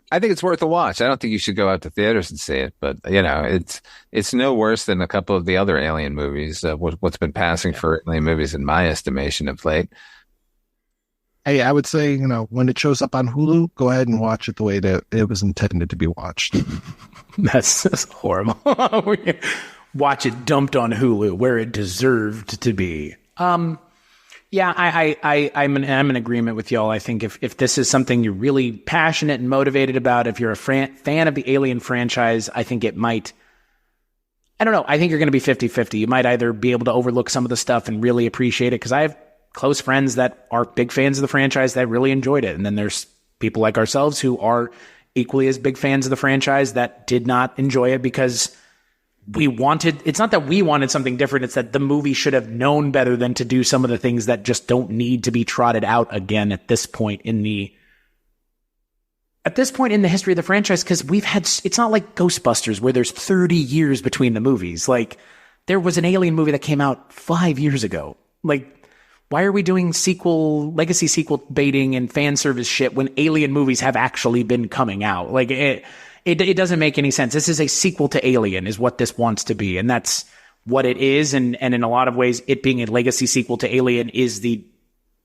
I think it's worth a watch. I don't think you should go out to theaters and see it, but it's no worse than a couple of the other Alien movies. What's been passing for Alien movies, in my estimation, of late. Hey, I would say when it shows up on Hulu, go ahead and watch it the way that it was intended to be watched. That's horrible. Watch it dumped on Hulu where it deserved to be. Yeah, I'm in agreement with y'all. I think if this is something you're really passionate and motivated about, if you're a fan of the Alien franchise, I think it might, I don't know, I think you're going to be 50-50. You might either be able to overlook some of the stuff and really appreciate it, because I have close friends that are big fans of the franchise that really enjoyed it. And then there's people like ourselves who are equally as big fans of the franchise that did not enjoy it because it's not that we wanted something different. It's that the movie should have known better than to do some of the things that just don't need to be trotted out again at this point in the history of the franchise. Cause it's not like Ghostbusters where there's 30 years between the movies. Like there was an Alien movie that came out 5 years ago. Like, why are we doing legacy sequel baiting and fan service shit when Alien movies have actually been coming out? Like it doesn't make any sense. This is a sequel to Alien is what this wants to be. And that's what it is. And in a lot of ways, it being a legacy sequel to Alien is the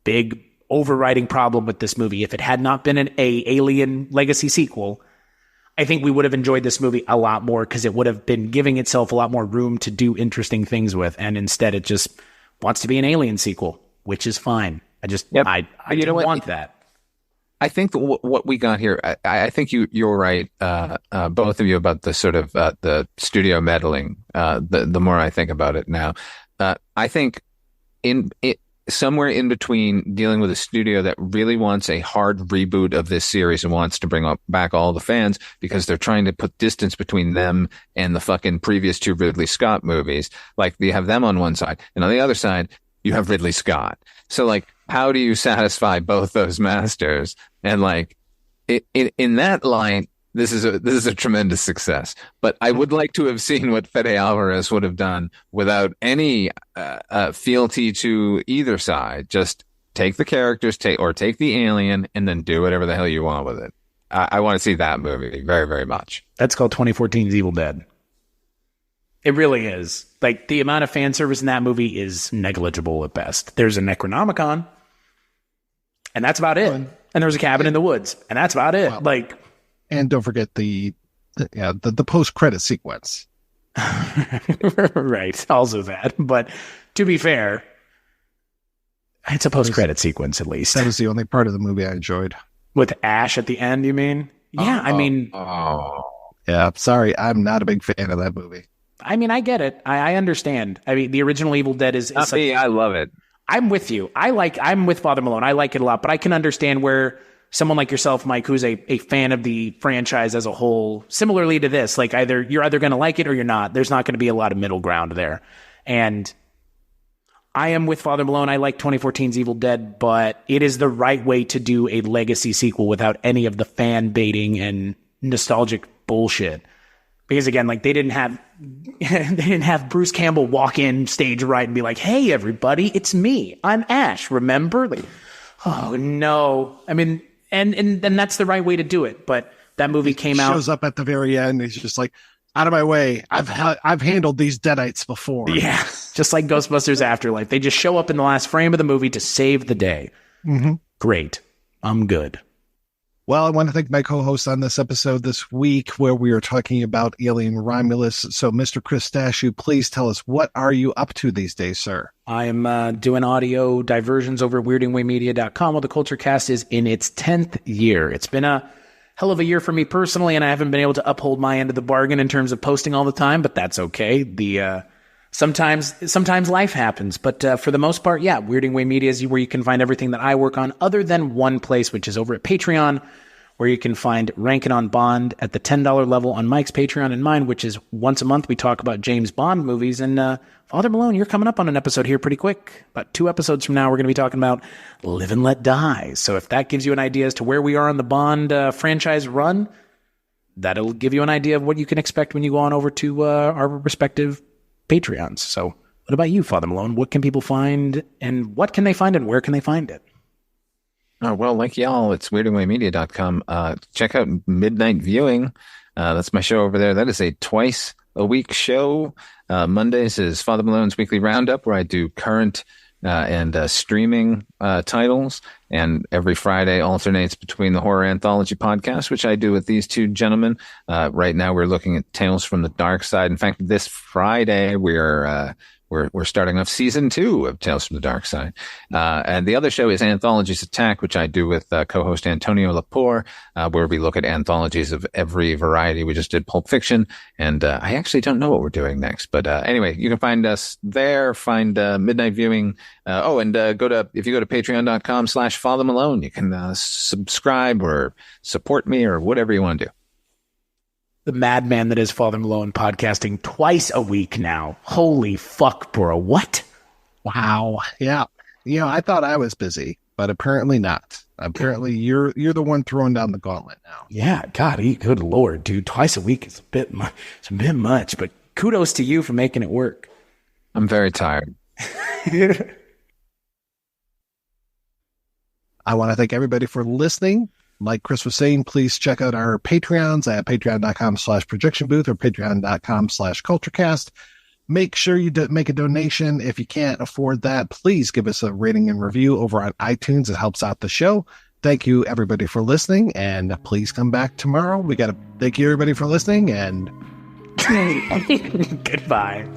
big overriding problem with this movie. If it had not been an Alien legacy sequel, I think we would have enjoyed this movie a lot more because it would have been giving itself a lot more room to do interesting things with. And instead it just wants to be an Alien sequel, which is fine. I didn't want that. I think what we got here, I think you're right, both of you, about the sort of the studio meddling. The more I think about it now, I think somewhere in between dealing with a studio that really wants a hard reboot of this series and wants to bring back all the fans because they're trying to put distance between them and the fucking previous two Ridley Scott movies. Like you have them on one side, and on the other side you have Ridley Scott. So like, how do you satisfy both those masters? And like, in that line, this is a tremendous success. But I would like to have seen what Fede Álvarez would have done without any fealty to either side. Just take the characters, take the alien, and then do whatever the hell you want with it. I want to see that movie very, very much. That's called 2014's Evil Dead. It really is. Like, the amount of fan service in that movie is negligible at best. There's a Necronomicon, and that's about it. And there's a cabin in the woods, and that's about it. Well, and don't forget the post-credit sequence. Right. Also that. But to be fair, It's a post-credit sequence, at least. That was the only part of the movie I enjoyed. With Ash at the end, you mean? Yeah, I mean... Yeah, sorry. I'm not a big fan of that movie. I mean, I get it. I understand. I mean, the original Evil Dead is Not me. I love it. I'm with you. I'm with Father Malone. I like it a lot, but I can understand where someone like yourself, Mike, who's a fan of the franchise as a whole, similarly to this, like you're either going to like it or you're not. There's not going to be a lot of middle ground there. And I am with Father Malone. I like 2014's Evil Dead, but it is the right way to do a legacy sequel without any of the fan baiting and nostalgic bullshit. Because again, like they didn't have Bruce Campbell walk in stage right and be like, "Hey everybody, it's me. I'm Ash. Remember?" Like, oh no. I mean, and that's the right way to do it. But that movie came out. Shows up at the very end. He's just like, "Out of my way. I've handled these deadites before." Yeah, just like Ghostbusters Afterlife. They just show up in the last frame of the movie to save the day. Mm-hmm. Great. I'm good. Well, I want to thank my co-host on this episode this week where we are talking about Alien Romulus. So, Mr. Chris Stachiw, please tell us, what are you up to these days, sir? I am doing audio diversions over at weirdingwaymedia.com while the Kulturecast is in its 10th year. It's been a hell of a year for me personally, and I haven't been able to uphold my end of the bargain in terms of posting all the time, but that's okay. Sometimes life happens, but for the most part, yeah, Weirding Way Media is where you can find everything that I work on, other than one place, which is over at Patreon, where you can find Rankin' on Bond at the $10 level on Mike's Patreon and mine, which is once a month we talk about James Bond movies. And Father Malone, you're coming up on an episode here pretty quick. About 2 episodes from now, we're going to be talking about Live and Let Die. So if that gives you an idea as to where we are on the Bond franchise run, that'll give you an idea of what you can expect when you go on over to our respective Patreons. So what about you, Father Malone? What can people find, and what can they find, and where can they find it? Oh, well, like y'all, it's weirdingwaymedia.com. Check out Midnight Viewing. That's my show over there. That is a twice a week show. Mondays is Father Malone's Weekly Roundup, where I do current and streaming titles. And every Friday alternates between the Horror Anthology podcast, which I do with these two gentlemen. Right now, we're looking at Tales from the Dark Side. In fact, this Friday, we're starting off season 2 of Tales from the Dark Side. And the other show is Anthologies Attack, which I do with co-host Antonio Lepore, where we look at anthologies of every variety. We just did Pulp Fiction, and I actually don't know what we're doing next. But anyway, you can find us there, find Midnight Viewing. And if you go to patreon.com/Father Malone, you can subscribe or support me or whatever you want to do. The madman that is Father Malone, podcasting twice a week now. Holy fuck, bro. What? Wow. Yeah. I thought I was busy, but apparently not. Apparently you're the one throwing down the gauntlet now. Yeah. God, good Lord, dude. Twice a week is a bit much, but kudos to you for making it work. I'm very tired. I want to thank everybody for listening. Like Chris was saying, please check out our Patreons at patreon.com/projection booth or patreon.com/culturecast. Make sure you make a donation. If you can't afford that, please give us a rating and review over on iTunes. It helps out the show. Thank you, everybody, for listening, and please come back tomorrow. We got to thank you, everybody, for listening, and goodbye.